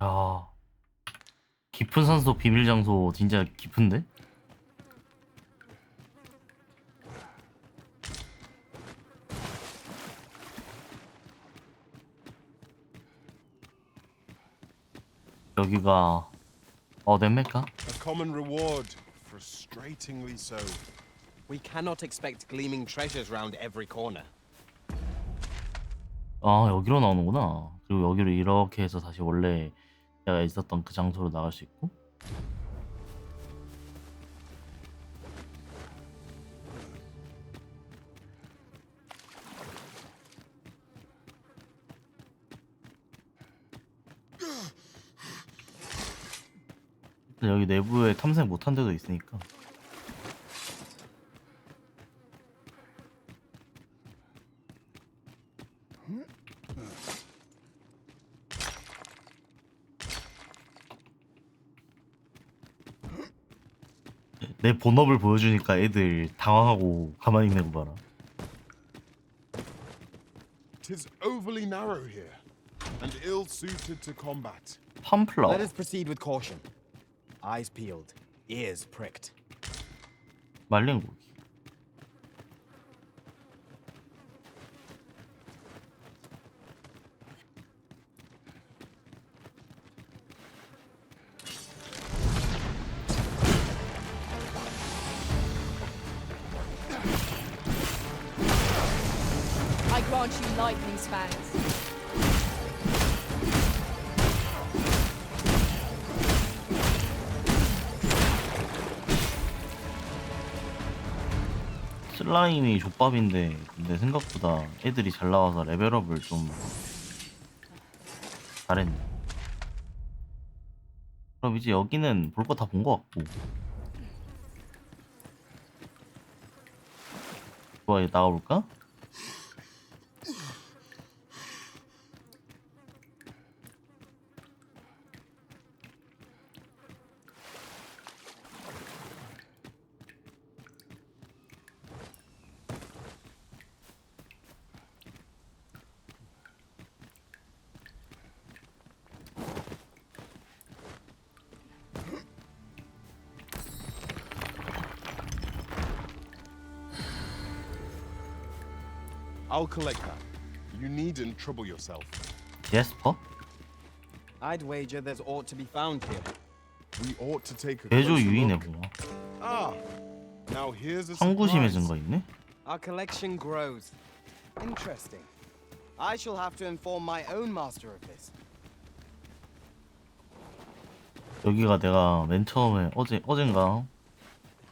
Speaker 5: 야, 깊은 산속 비밀 장소 진짜 깊은데? 여기가 어딥니까?
Speaker 3: A common reward, frustratingly so.
Speaker 9: We cannot expect gleaming treasures round every corner.
Speaker 5: 아, 여기로 나오는구나. 그리고 여기로 이렇게 해서 다시 원래 내가 있었던 그 장소로 나갈 수 있고. 여기 내부에 탐색 못한 데도 있으니까. 내 본업을 보여주니까 애들 당황하고 가만히 있는 거 봐라.
Speaker 3: Tis overly narrow here, and ill-suited to combat.
Speaker 5: 팜플러.
Speaker 9: Let us proceed with caution. Eyes peeled, ears pricked.
Speaker 5: 말린 고기.
Speaker 2: I grant you lightning spans.
Speaker 5: 슬라임이 족밥인데 근데 생각보다 애들이 잘 나와서 레벨업을 좀 잘했네. 그럼 이제 여기는 볼 거 다 본 거 같고. 좋아, 이제 나가볼까?
Speaker 3: I'll collect that. You needn't trouble yourself.
Speaker 5: 제스퍼?
Speaker 9: I'd wager there's aught to be found here.
Speaker 3: We ought to take a
Speaker 5: 대조
Speaker 3: closer
Speaker 5: 유인해
Speaker 3: look.
Speaker 5: 보마.
Speaker 3: Ah, now here's a
Speaker 5: 성구심의
Speaker 3: surprise.
Speaker 5: 증거 있네?
Speaker 9: Our collection grows. Interesting. I shall have to inform my own master of this.
Speaker 5: 여기가 내가 맨 처음에 어젠가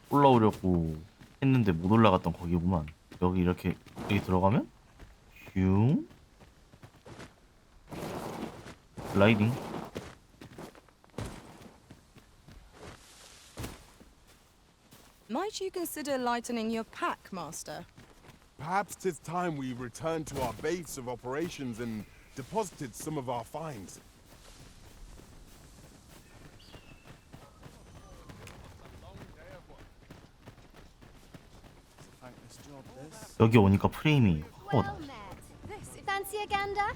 Speaker 5: 올라오려고 했는데 못 올라갔던 거기구만. 여기 이렇게 여기 들어가면 슝 글라이딩.
Speaker 2: Might you consider lightening your pack, Master?
Speaker 3: Perhaps 'tis time we returned to our base of operations and deposited some of our finds.
Speaker 5: 여기 오니까 프레임이 확 오다.
Speaker 11: Well met. Fancy a gander?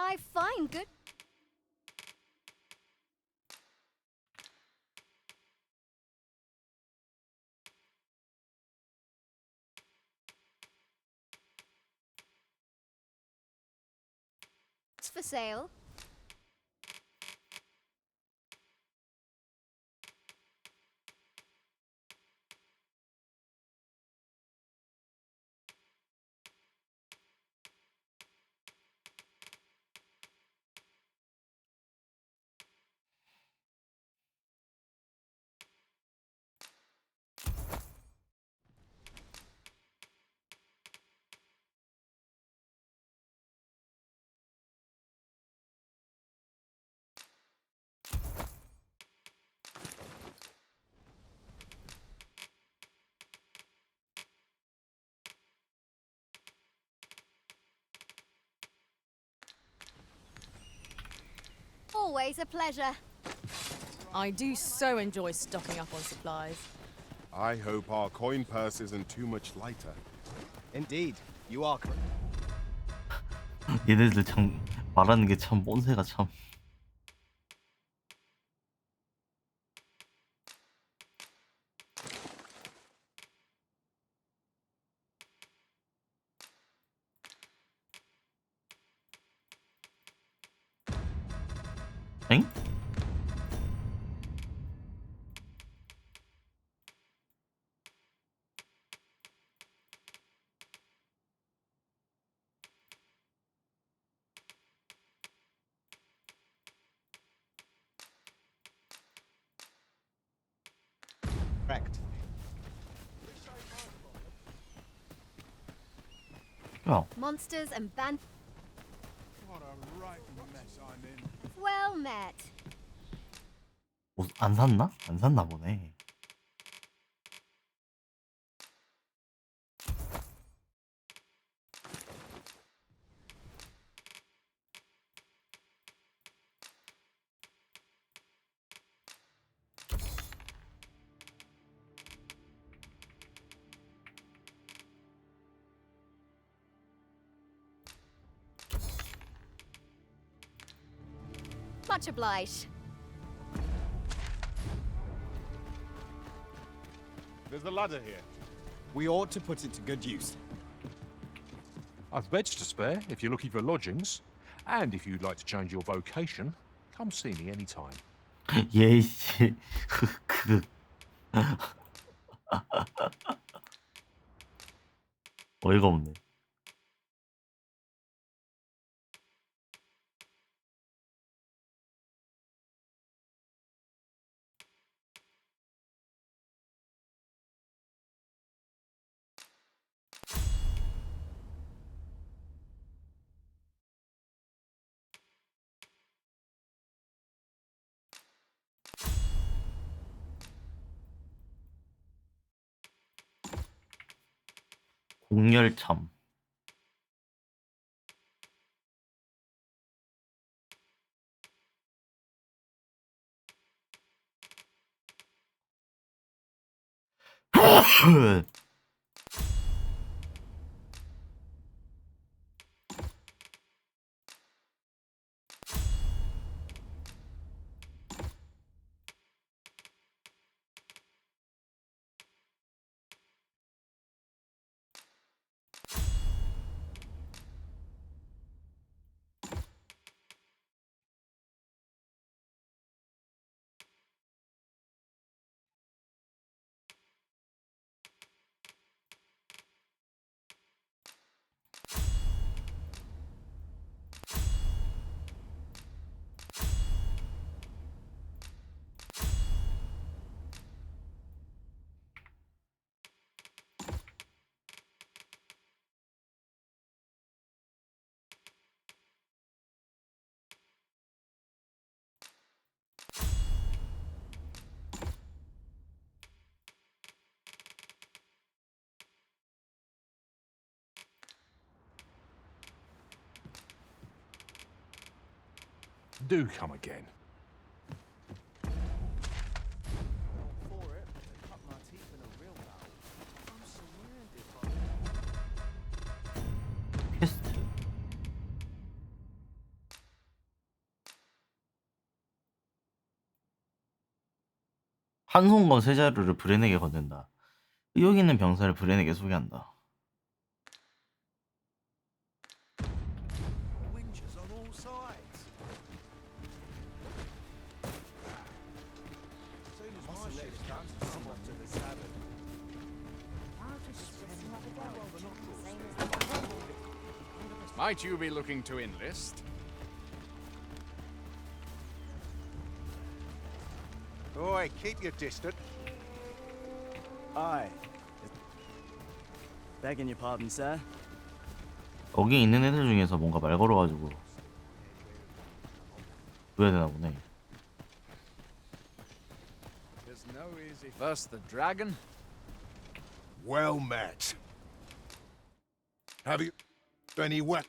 Speaker 11: I find good. It's for sale. Always a pleasure.
Speaker 2: I do so enjoy stocking up on supplies.
Speaker 3: I hope our coin purse isn't too much lighter.
Speaker 9: Indeed, you are correct.
Speaker 5: 얘네들 참 말하는 게 참 뻔세가 참. 엥?
Speaker 9: Correct.
Speaker 5: 야,
Speaker 11: Monsters and ban.
Speaker 1: What a right mess I'm in.
Speaker 11: Well met.
Speaker 5: 옷 안 샀나? 안 샀나 보네.
Speaker 11: Much obliged.
Speaker 3: There's a ladder here.
Speaker 9: We ought to put it to good use.
Speaker 8: I've beds to spare if you're looking for lodgings. And if you'd like to change your vocation, come see me anytime.
Speaker 5: 예씨, 그 어이가 없네. 공열참.
Speaker 8: Do come again.
Speaker 5: 퀘스트. 환송건 세 자루를 브렌에게 건넨다. 의욕 있는 병사를 브렌에게 소개한다.
Speaker 7: Winches on all sides. Soon as my ship's done, I'm off to the tavern.
Speaker 1: Might you be looking to enlist?
Speaker 7: Oi, keep your distance.
Speaker 6: Aye. Begging your pardon, sir.
Speaker 5: 거기 있는 애들 중에서 뭔가 말 걸어가지고 줘야 되나 보네.
Speaker 1: There's no easy. First the dragon.
Speaker 7: Well met. Have you any weapon?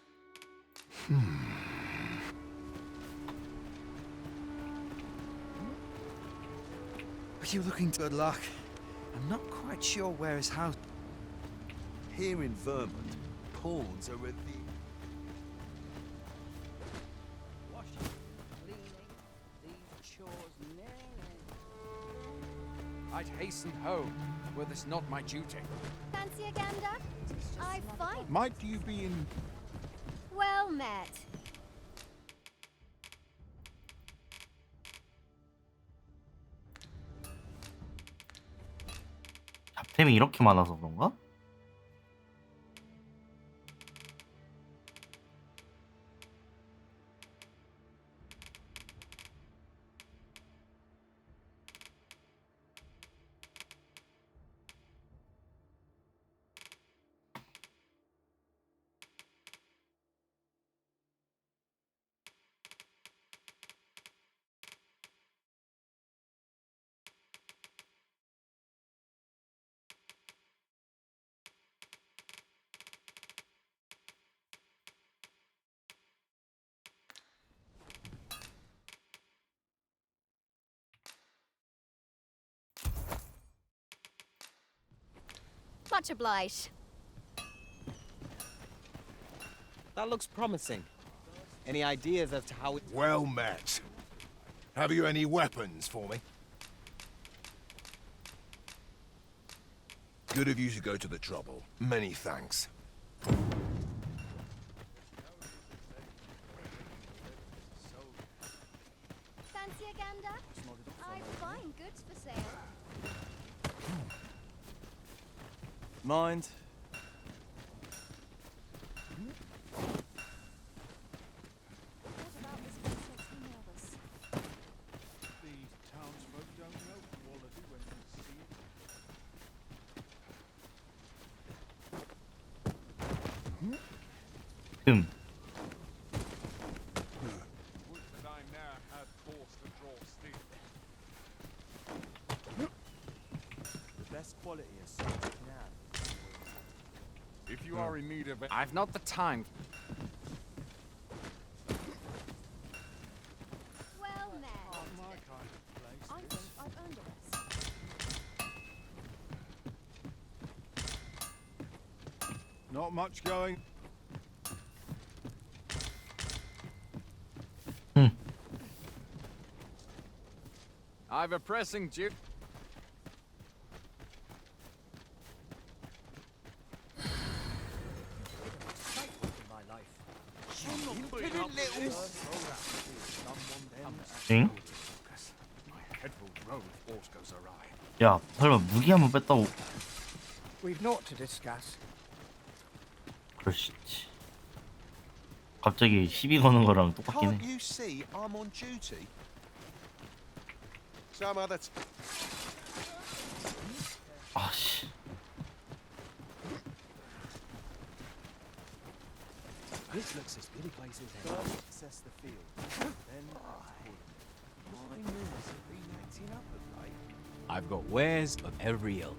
Speaker 12: Are you looking good luck? I'm not quite sure where his house.
Speaker 7: Here in Vermont, pawns are at the...
Speaker 1: I'd hasten home, were this not my duty.
Speaker 11: Fancy a gander? I find
Speaker 7: Might you be in...
Speaker 11: well met.
Speaker 5: 잡템이 이렇게 많아서 그런가?
Speaker 11: Much obliged.
Speaker 9: That looks promising. Any ideas as to how it...
Speaker 7: Well met. Have you any weapons for me? Good of you to go to the trouble. Many thanks.
Speaker 11: Fancy a gander? I find goods for sale.
Speaker 6: Mind?
Speaker 1: These townsfolk don't know quality when they see it.
Speaker 5: 흠.
Speaker 1: Would that I ne'er had force to draw steel.
Speaker 6: The best quality is such you can have.
Speaker 1: If you are in need of it, I've not the time.
Speaker 11: Well met.
Speaker 1: My kind of place.
Speaker 11: I think I've earned a rest.
Speaker 1: Not much going. I've a pressing duty.
Speaker 5: 응?
Speaker 1: My head will roll if aught goes awry.
Speaker 5: 야, 설마 무기 한번 뺐다고?
Speaker 10: We've naught to discuss.
Speaker 5: 그럴 수 있지. 갑자기 시비 거는 거랑 똑같긴
Speaker 7: Can't
Speaker 5: 해.
Speaker 7: you see I'm on duty? Some other...
Speaker 5: 아씨.
Speaker 6: This looks as good a place as any. First, assess the field. Then,
Speaker 12: My moves have been acting up of late. I've got wares of every ilk.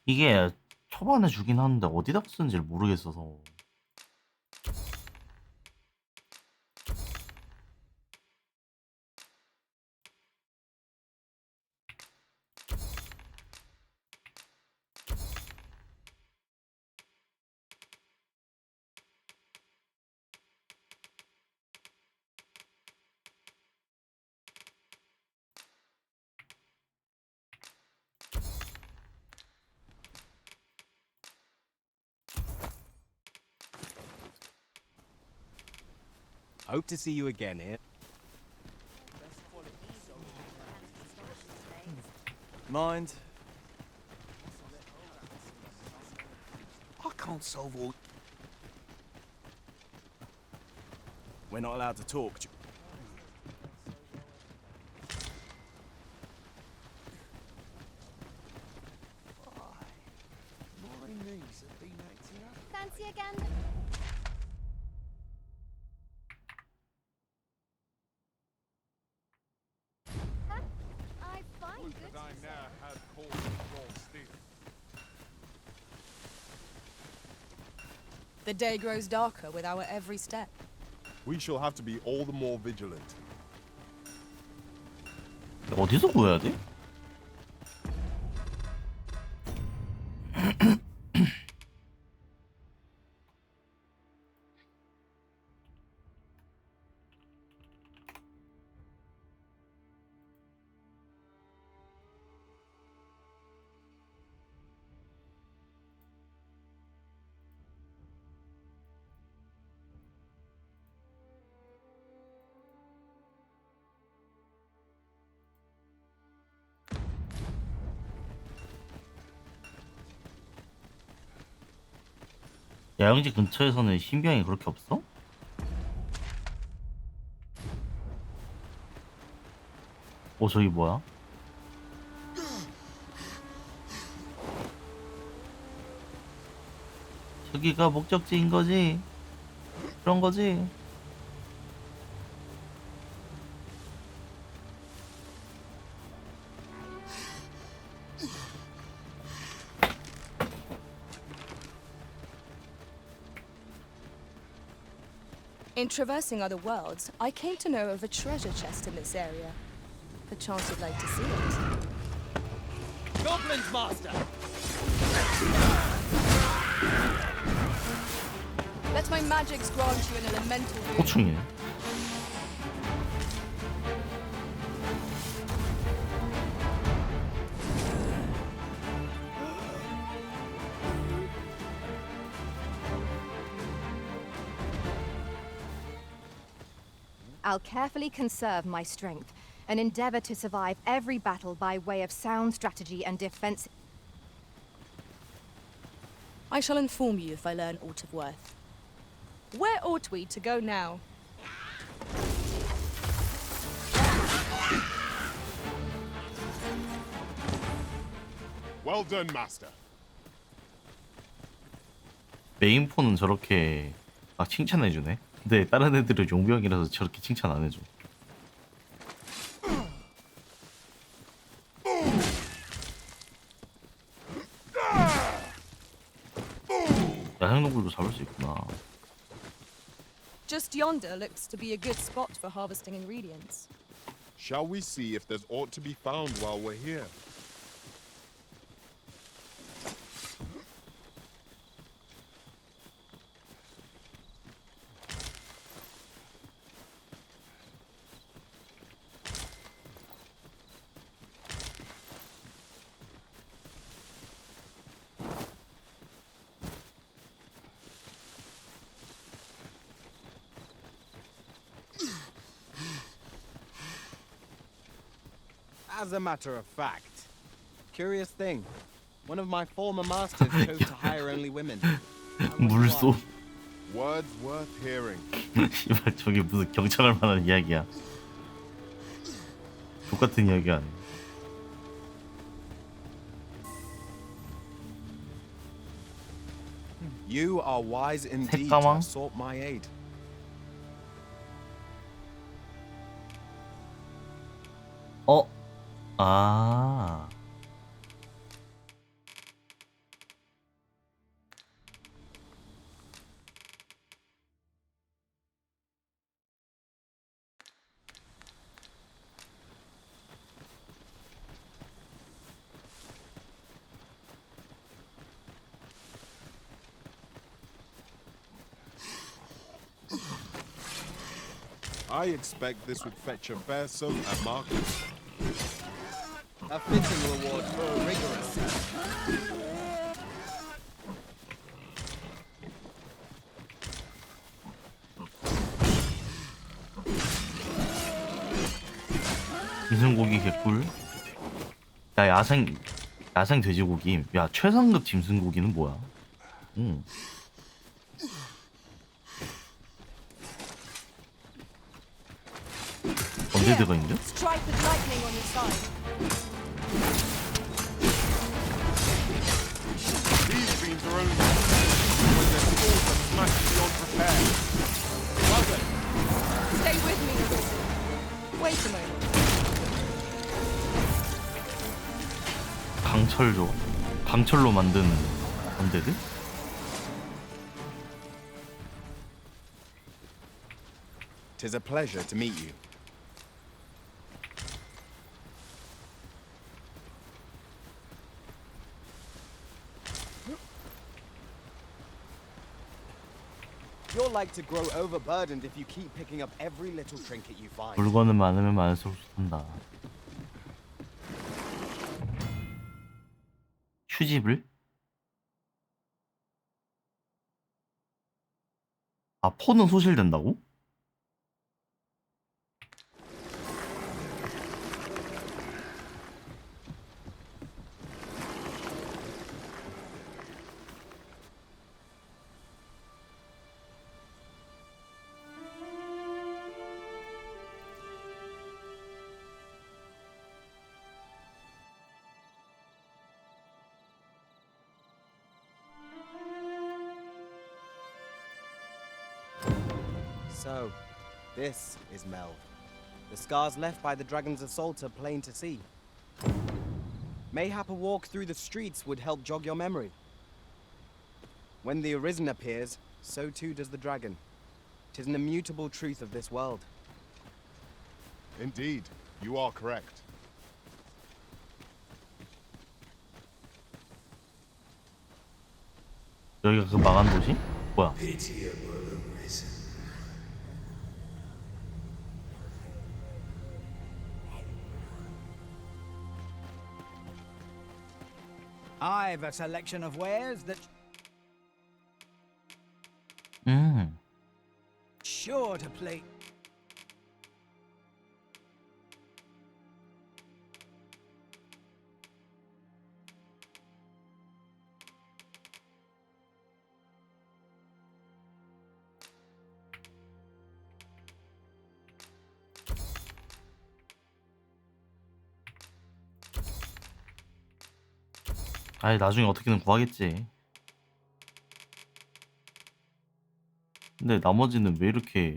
Speaker 5: 이게 초반에 주긴 하는데 어디다 쓰는지를 모르겠어서.
Speaker 12: Hope to see you again here.
Speaker 6: Mind?
Speaker 12: I can't solve all.
Speaker 6: We're not allowed to talk.
Speaker 7: My knees have been acting up.
Speaker 11: Fancy a gander? Huh? I find
Speaker 3: Would
Speaker 11: good
Speaker 3: that I
Speaker 11: for
Speaker 3: now
Speaker 11: sale.
Speaker 3: had cause to draw steel.
Speaker 2: The day grows darker with our every step.
Speaker 3: We shall have to be all the more vigilant.
Speaker 5: 어디서 구해야 돼? 야영지 근처에서는 신병이 그렇게 없어? 저기 뭐야? 저기가 목적지인 거지? 그런 거지?
Speaker 2: In traversing other worlds, I came to know of a treasure chest in this area. Perchance you'd like to see it.
Speaker 6: Goblins, Master!
Speaker 2: Let my magics grant you an elemental boon.
Speaker 5: 호충이네.
Speaker 13: I'll carefully conserve my strength and endeavor to survive every battle by way of sound strategy and defense.
Speaker 2: I shall inform you if I learn aught of worth. Where ought we to go now?
Speaker 3: Well done, master.
Speaker 5: 메인폰은 저렇게 막 칭찬해주네. 근데 다른 애들은 용병이라서 저렇게 칭찬 안 해줘. 야생동굴도 잡을 수 있구나.
Speaker 2: Just yonder looks to be a good spot for harvesting ingredients.
Speaker 3: Shall we see if there's aught to be found while we're here?
Speaker 9: As a matter of fact, curious thing, one of my former masters chose to hire only women.
Speaker 5: 물소.
Speaker 3: Words worth hearing.
Speaker 5: 씨발 저게 무슨 경찰할 만한 이야기야. 똑같은 이야기 아니야.
Speaker 6: You are wise indeed to
Speaker 5: 색감왕?
Speaker 6: have sought my aid.
Speaker 5: 아.
Speaker 3: I expect this would fetch a fair sum at market.
Speaker 9: A fitting reward for a rigorous search.
Speaker 5: 짐승고기 개꿀. 야, 야생 돼지고기. 야, 최상급 짐승고기는 뭐야? 언제 들어가 있는데?
Speaker 2: Strike with lightning on your side.
Speaker 3: These beams are only when their swords are smashed beyond repair. Well then,
Speaker 2: Stay with me, Arisen. Wait a moment.
Speaker 5: 강철로 만든 언데드?
Speaker 6: Tis a pleasure to meet you. You're like to grow overburdened if you keep picking up every little trinket you find.
Speaker 5: 물건은 많으면 많을수록 좋단다. 휴집을? 아, 포는 소실된다고?
Speaker 9: So, this is Melv. The scars left by the dragon's assault are plain to see. Mayhap a walk through the streets would help jog your memory. When the Arisen appears, so too does the dragon. 'Tis an immutable truth of this world.
Speaker 3: indeed, you are correct.
Speaker 5: 여기가 그 망한 도시? 뭐야?
Speaker 10: I've a selection of wares that sure to play.
Speaker 5: 아이, 나중에 어떻게든 구하겠지. 근데 나머지는 왜 이렇게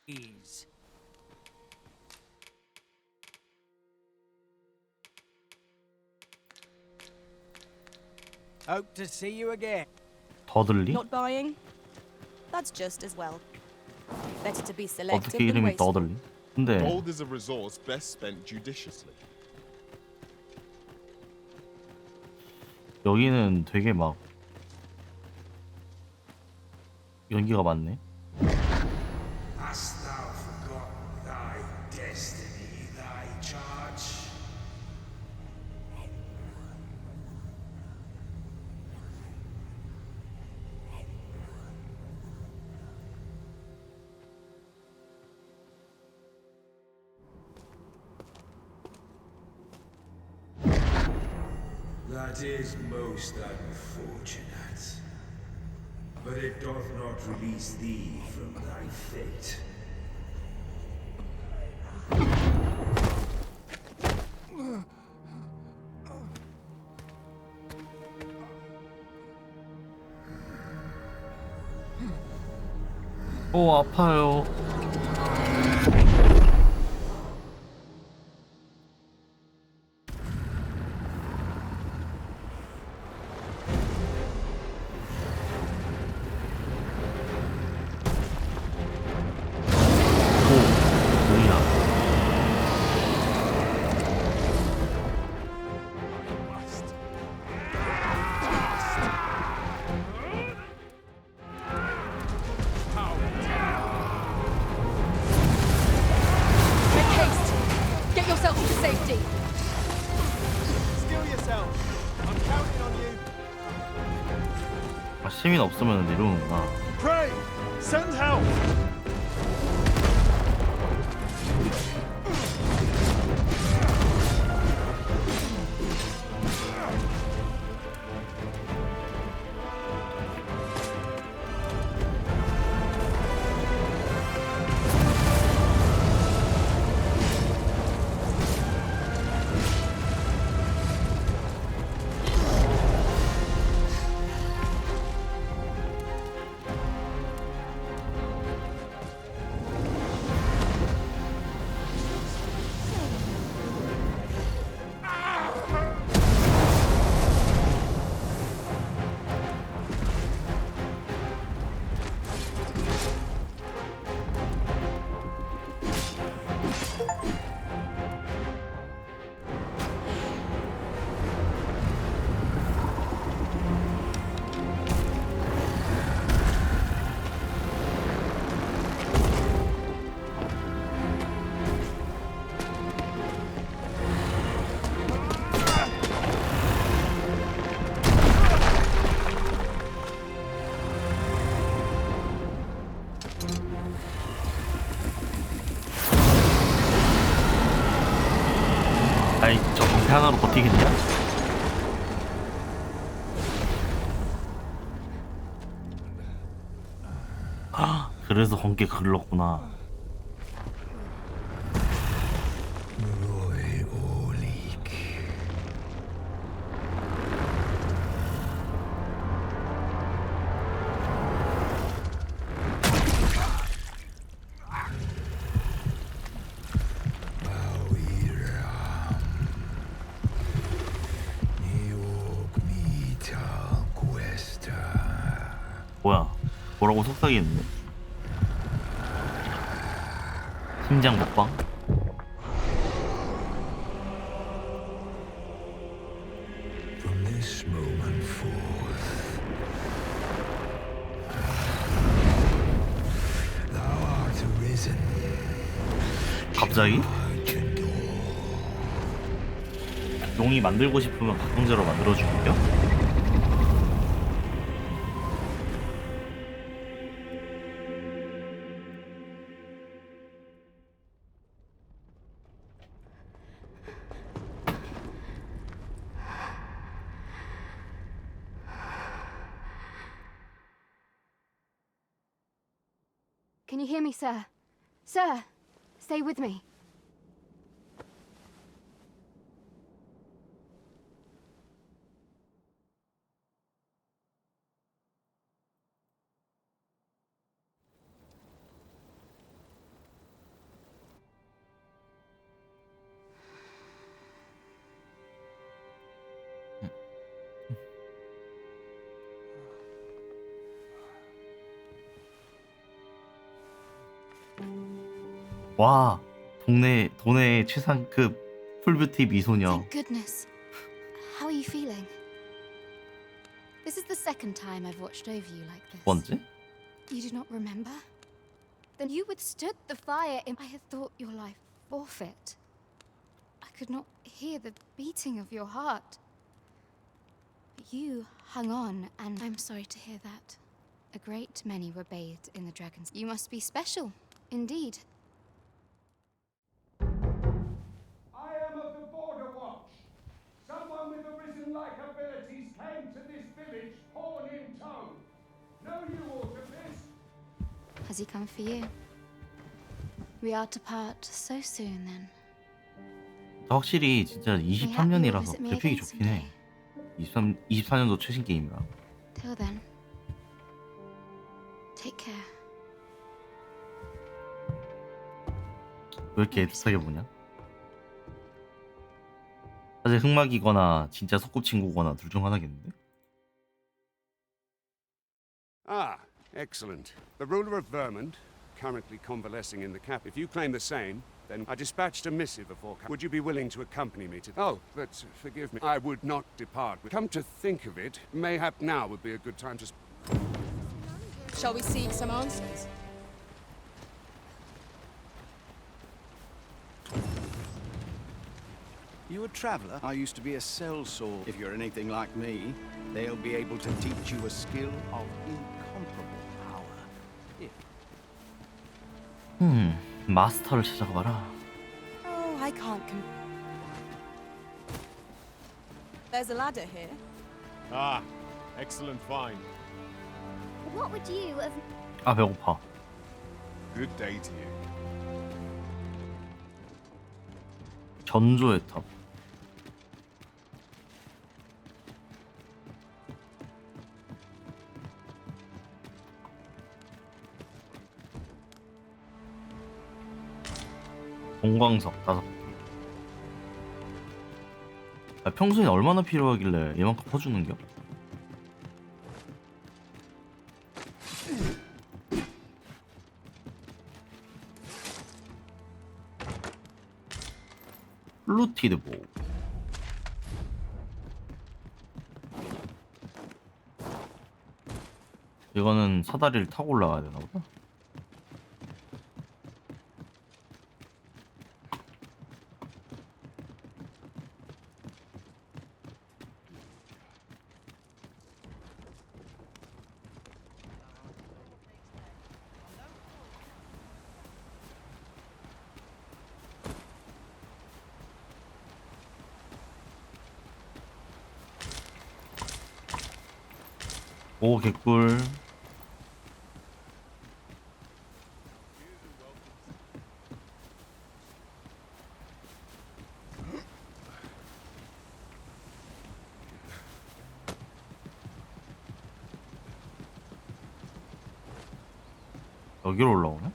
Speaker 10: Ease. Hope to see you again.
Speaker 5: 더들리?
Speaker 2: Not buying? That's just as well. Better to be selective
Speaker 5: 어떻게
Speaker 2: than
Speaker 5: 이름이
Speaker 2: wasteful.
Speaker 5: 더들리? 근데
Speaker 3: Gold is a resource best spent judiciously.
Speaker 5: 여기는 되게 막 연기가 많네.
Speaker 14: Hast thou forgotten thy destiny, thy charge? That is most unfortunate. But it doth not release thee from thy fate.
Speaker 5: 아파요. 뭐야?
Speaker 2: safety.
Speaker 6: Steel yourself. I'm counting on you.
Speaker 5: 아, 시민 없으면 내려오는구나.
Speaker 1: Pray! Send help!
Speaker 5: 아이, 저 방패 하나로 버티겠냐? 아, 그래서 번개 글렀구나. 뭐야? 뭐라고 속삭이는데? 심장 먹방?
Speaker 14: From this moment forth, thou art arisen.
Speaker 5: 갑자기? 용이 만들고 싶으면 각성제로 만들어 주는겨?
Speaker 11: Can you hear me, sir? Sir, stay with me.
Speaker 5: 와, 동네 최상급 풀뷰티 미소녀.
Speaker 11: Thank goodness. How are you feeling? This is the second time I've watched over you like this.
Speaker 5: 번째?
Speaker 11: You do not remember? Then you withstood the fire and I had thought your life forfeit. I could not hear the beating of your heart. But you hung on, and I'm sorry to hear that. A great many were bathed in the dragons. You must be special, indeed.
Speaker 15: I am of the Border Watch. Someone with arisen-like abilities came to this village, horn in tow. Know you aught of this?
Speaker 11: Has he come for you? We are to part so soon, then.
Speaker 5: 확실히 진짜 23년이라서 그래픽이 좋긴 해. 24년도 최신 게임이라.
Speaker 11: Till then, take care.
Speaker 5: 왜 이렇게 애틋하게 보냐? 사실 흑막이거나 진짜 소꿉친구거나 둘 중 하나겠는데?
Speaker 15: Ah, excellent. The ruler of Vermont, currently convalescing in the cap. If you claim the same, then I dispatched a missive before. Would you be willing to accompany me to? Oh, but forgive me. I would not depart. Come to think of it, mayhap now would be a good time to.
Speaker 2: Shall we seek some answers?
Speaker 16: You a traveller? I used to be a sellsword. If you're anything like me, they'll be able to teach you a skill of incomparable power.
Speaker 5: 마스터를 찾아가봐라.
Speaker 2: Oh, I can't There's a ladder here.
Speaker 3: Ah, excellent find.
Speaker 11: What would you have...
Speaker 5: 아, 배고파.
Speaker 3: Good day to you.
Speaker 5: 전조의 탑. 공광석 5개. 아, 평소에 얼마나 필요하길래 얘만큼 퍼주는겨? 플루티드 보. 이거는 사다리를 타고 올라가야 되나 보다. 오, 개꿀. 여기로 올라오네?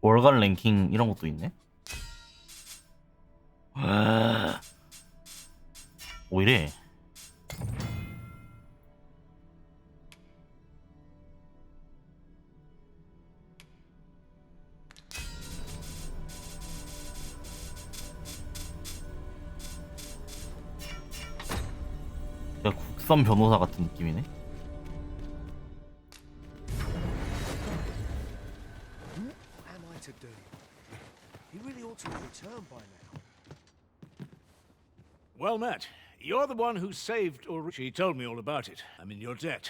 Speaker 5: 월간 랭킹 이런 것도 있네. 오, 이래. 야, 국선 변호사 같은 느낌이네.
Speaker 17: To do. He really ought to have returned by now.
Speaker 1: Well met. You're the one who saved or she told me all about it. I'm in your debt.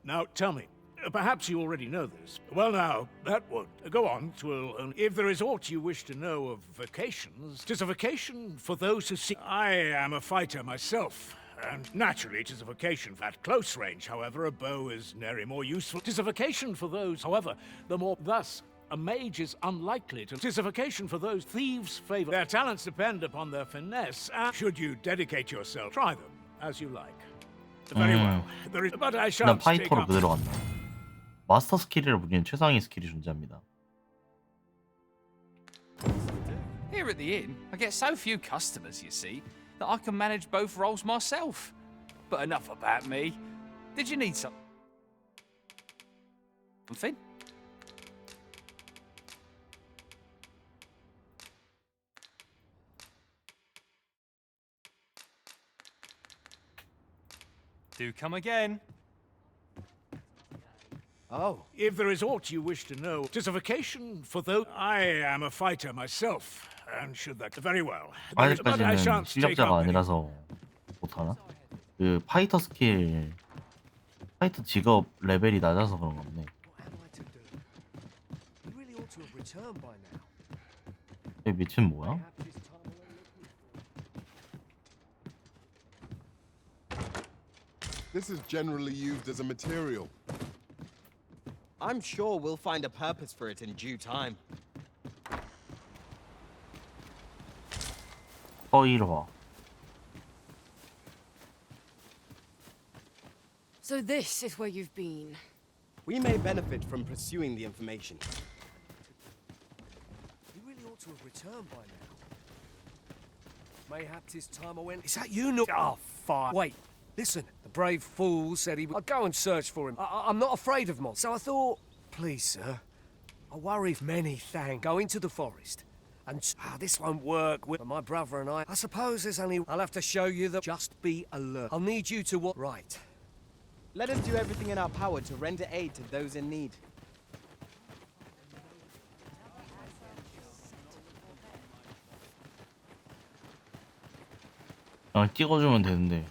Speaker 1: Now tell me, perhaps you already know this. Well now, that would go on. Twill if there is aught you wish to know of vacations, 'tis a vacation for those who seek. I am a fighter myself. And naturally, 'tis a vacation at close range. However, a bow is nary more useful. 'Tis a vacation for those, however, the more thus. A mage is unlikely to. 'Tis a vacation for those thieves favor. Their talents depend upon their finesse, and should you dedicate yourself, try them as you like. Very well. There is, but I
Speaker 5: 난
Speaker 1: shan't take
Speaker 5: 파이터로
Speaker 1: up.
Speaker 5: 그대로 간다. 마스터 스킬이라 불리는 최상의 스킬이 존재합니다.
Speaker 12: Here at the inn, I get so few customers, you see, that I can manage both roles myself. But enough about me. Did you need something? Do come again.
Speaker 1: Oh. If there is aught you wish to know, 'tis a vacation for those. I am a fighter myself, and should that very well. But I
Speaker 5: 아직까지는
Speaker 1: shan't take
Speaker 5: 실력자가
Speaker 1: up any.
Speaker 5: 아니라서 못하나? 그 파이터 스킬, 파이터 직업 레벨이 낮아서 그런 거 같네.
Speaker 17: He really ought to have returned by now.
Speaker 5: 이 밑은 뭐야?
Speaker 3: This is generally used as a material.
Speaker 9: I'm sure we'll find a purpose for it in due time.
Speaker 5: 서일화.
Speaker 18: So this is where you've been.
Speaker 9: We may benefit from pursuing the information.
Speaker 17: He really ought to have returned by now. Mayhap 'tis time I went. Is that you, no? Oh, fine. Wait, listen. The brave fool said I'd go and search for him. I'm not afraid of monsters. So I thought, please, sir, I worry if many thank go into the forest. And this won't work with my brother and I suppose there's only... I'll have to show you that just be alert. I'll need you to what right.
Speaker 9: Let us do everything in our power to render aid to those in need.
Speaker 5: 찍어주면 되는데.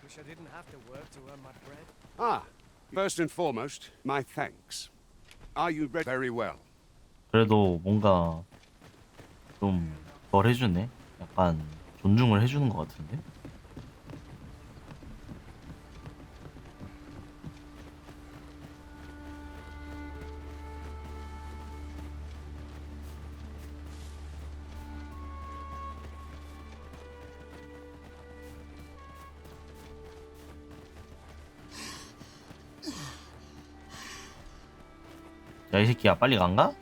Speaker 17: Wish I didn't have to work to earn my bread.
Speaker 15: Ah, first and foremost, my thanks. Are you ready? Very well.
Speaker 5: 그래도 뭔가 좀 덜 해주네. 약간 존중을 해주는 것 같은데. 야, 이 새끼야, 빨리 안 가?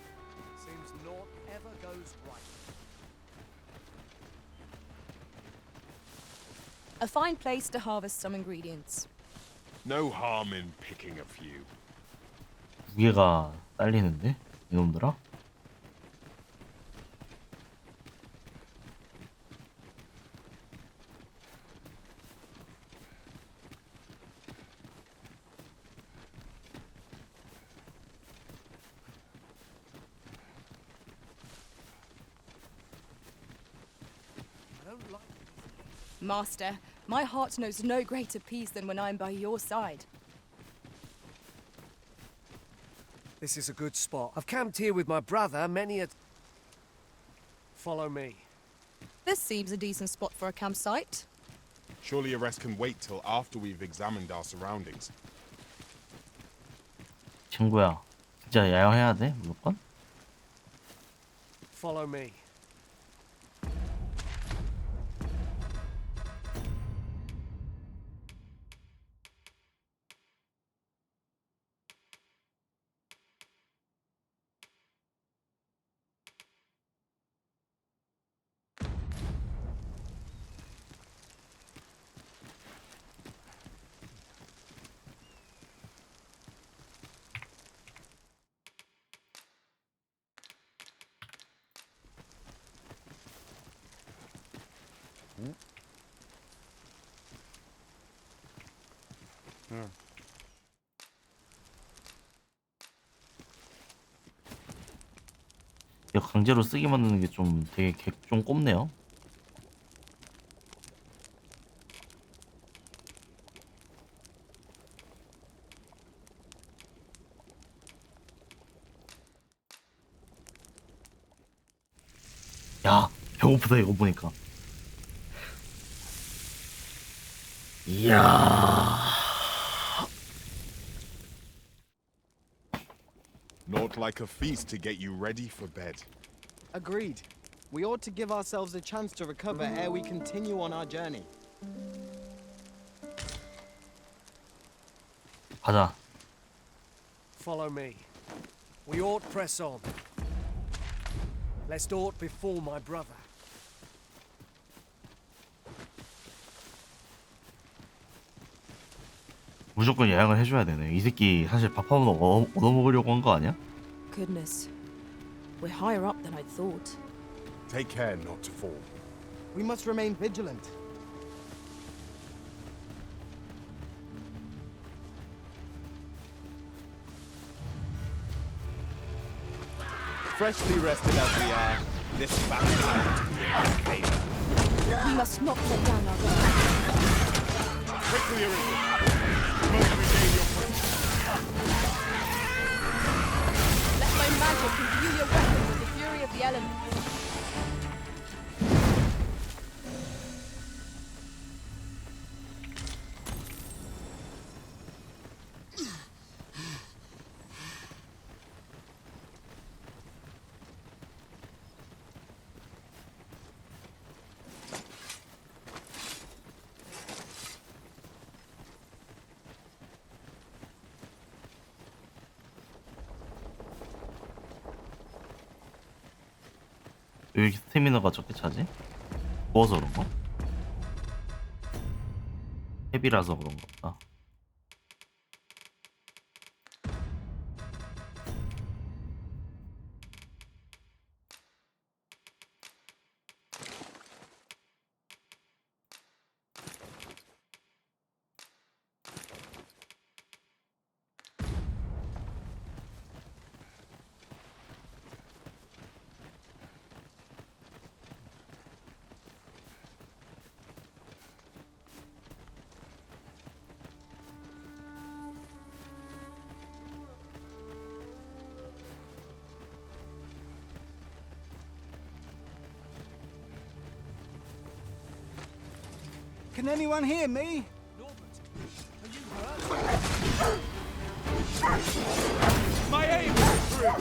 Speaker 17: Seems naught ever goes right.
Speaker 2: A fine place to harvest some ingredients.
Speaker 3: No harm in picking a few.
Speaker 5: 무게가 딸리는데? 이놈들아?
Speaker 2: Master, my heart knows no greater peace than when I'm by your side.
Speaker 17: This is a good spot. I've camped here with my brother many a... Follow me.
Speaker 2: This seems a decent spot for a campsite.
Speaker 3: Surely a rest can wait till after we've examined our surroundings.
Speaker 5: 친구야, 진짜 야영해야 돼? 무조건?
Speaker 17: Follow me.
Speaker 5: 이거 강제로 쓰게 만드는 게 좀 되게 좀 꼽네요. 야, 배고프다 이거 보니까. 이야.
Speaker 3: Not like a feast to get you ready for bed.
Speaker 9: Agreed. We ought to give ourselves a chance to recover ere we continue on our journey.
Speaker 5: 가자.
Speaker 17: Follow me. We ought press on. Lest aught befall my brother.
Speaker 5: 무조건 예약을 해줘야 되네. 이 새끼 사실 밥 한 번 얻어먹으려고 한 거 아니야?
Speaker 2: Goodness. We're higher up than I thought.
Speaker 3: Take care not to fall.
Speaker 9: We must remain vigilant.
Speaker 6: Freshly rested as we are, this battle is not to be our favor.
Speaker 2: We must not let down our guard.
Speaker 3: Quickly, Arisen. You must regain your point.
Speaker 2: Let my magic imbue your weapon with the fury of the elements.
Speaker 5: 왜 이렇게 스태미너가 적게 차지? 부어서 그런가? 헤비라서 그런가 보다.
Speaker 10: Can anyone hear me?
Speaker 17: My aim is through!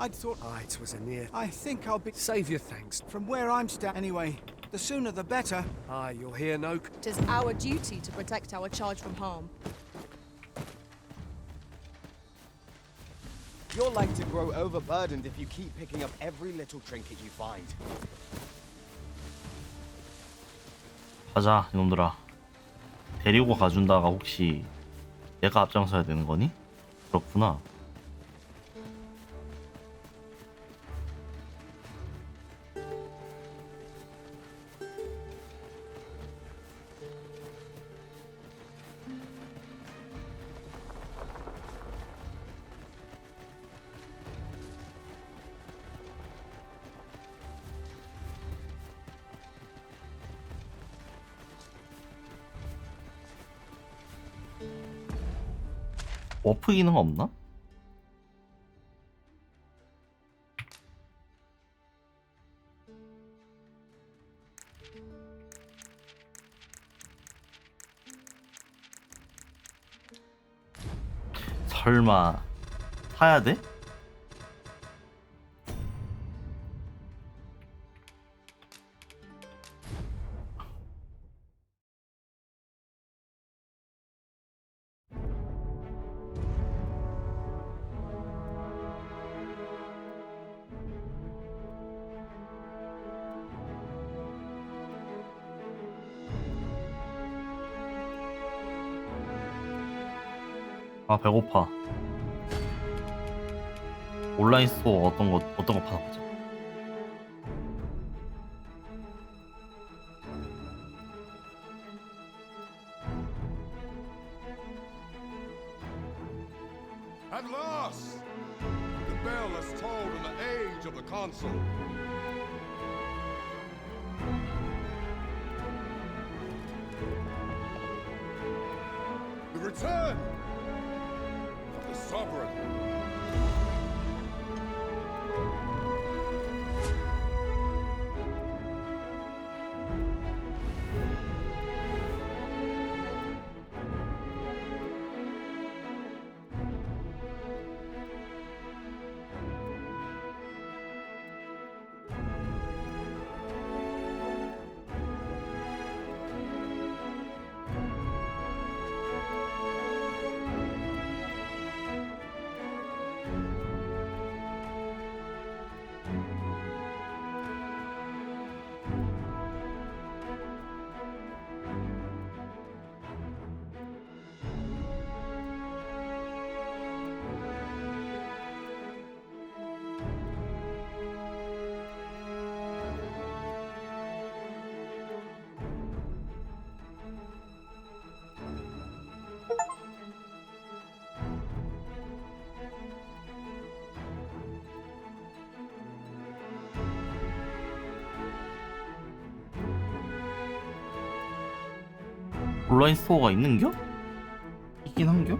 Speaker 10: I'd thought...
Speaker 17: Ah, it was a near...
Speaker 10: I think I'll be...
Speaker 17: Save your thanks.
Speaker 10: From where I'm standing... Anyway, the sooner the better.
Speaker 17: Ah, you're here, no...
Speaker 2: It is our duty to protect our charge from harm.
Speaker 9: You're like to grow overburdened if you keep picking up every little trinket you find.
Speaker 5: 가자 이놈들아. 데리고 가준다가 혹시 내가 앞장서야 되는 거니? 그렇구나. 워프 기능 없나? 설마 사야 돼? 아 배고파. 온라인 스토어 어떤 거 파나 보자.
Speaker 3: At last! The bell has tolled in the age of the console. The return of the sovereign. 온라인 스토어가 있는겨? 있긴 한겨?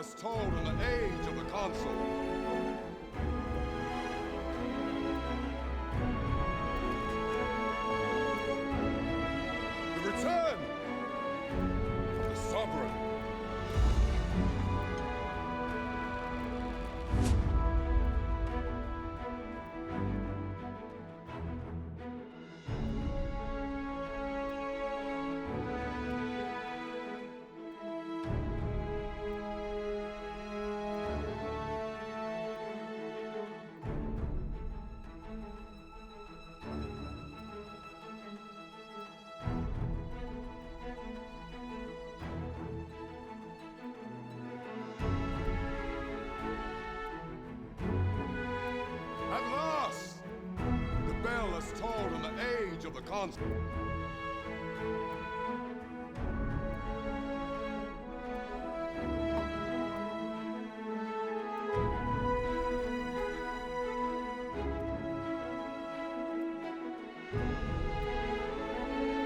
Speaker 3: has told on the age of the consul. The return of the sovereign. At last! The bell has tolled on the age of the consul.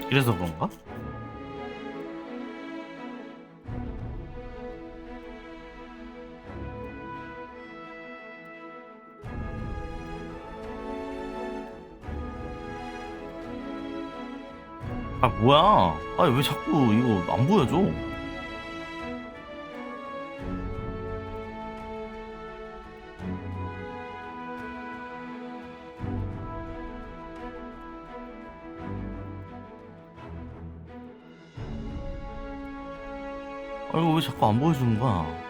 Speaker 5: 이래서 그런가? 아 뭐야? 아니 왜 자꾸 이거 안 보여줘? 아 이거 왜 자꾸 안 보여주는 거야?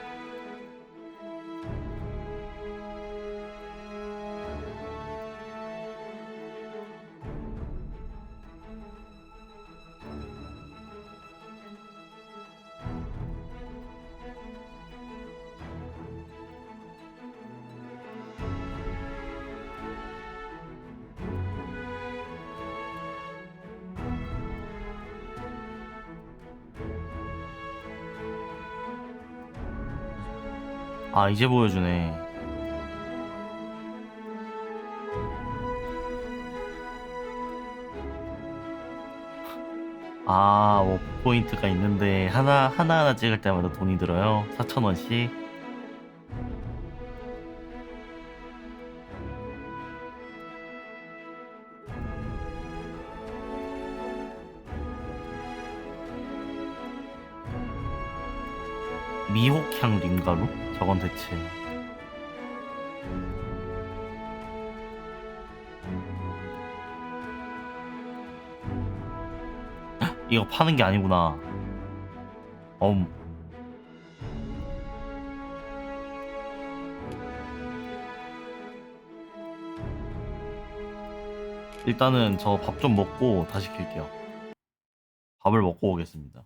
Speaker 5: 아 이제 보여주네. 아, 뭐 포인트가 있는데 하나하나 찍을 때마다 돈이 들어요. 4,000원씩. 미혹향 림가루? 저건 대체 이거 파는 게 아니구나. 일단은 저 밥 좀 먹고 다시 킬게요. 밥을 먹고 오겠습니다.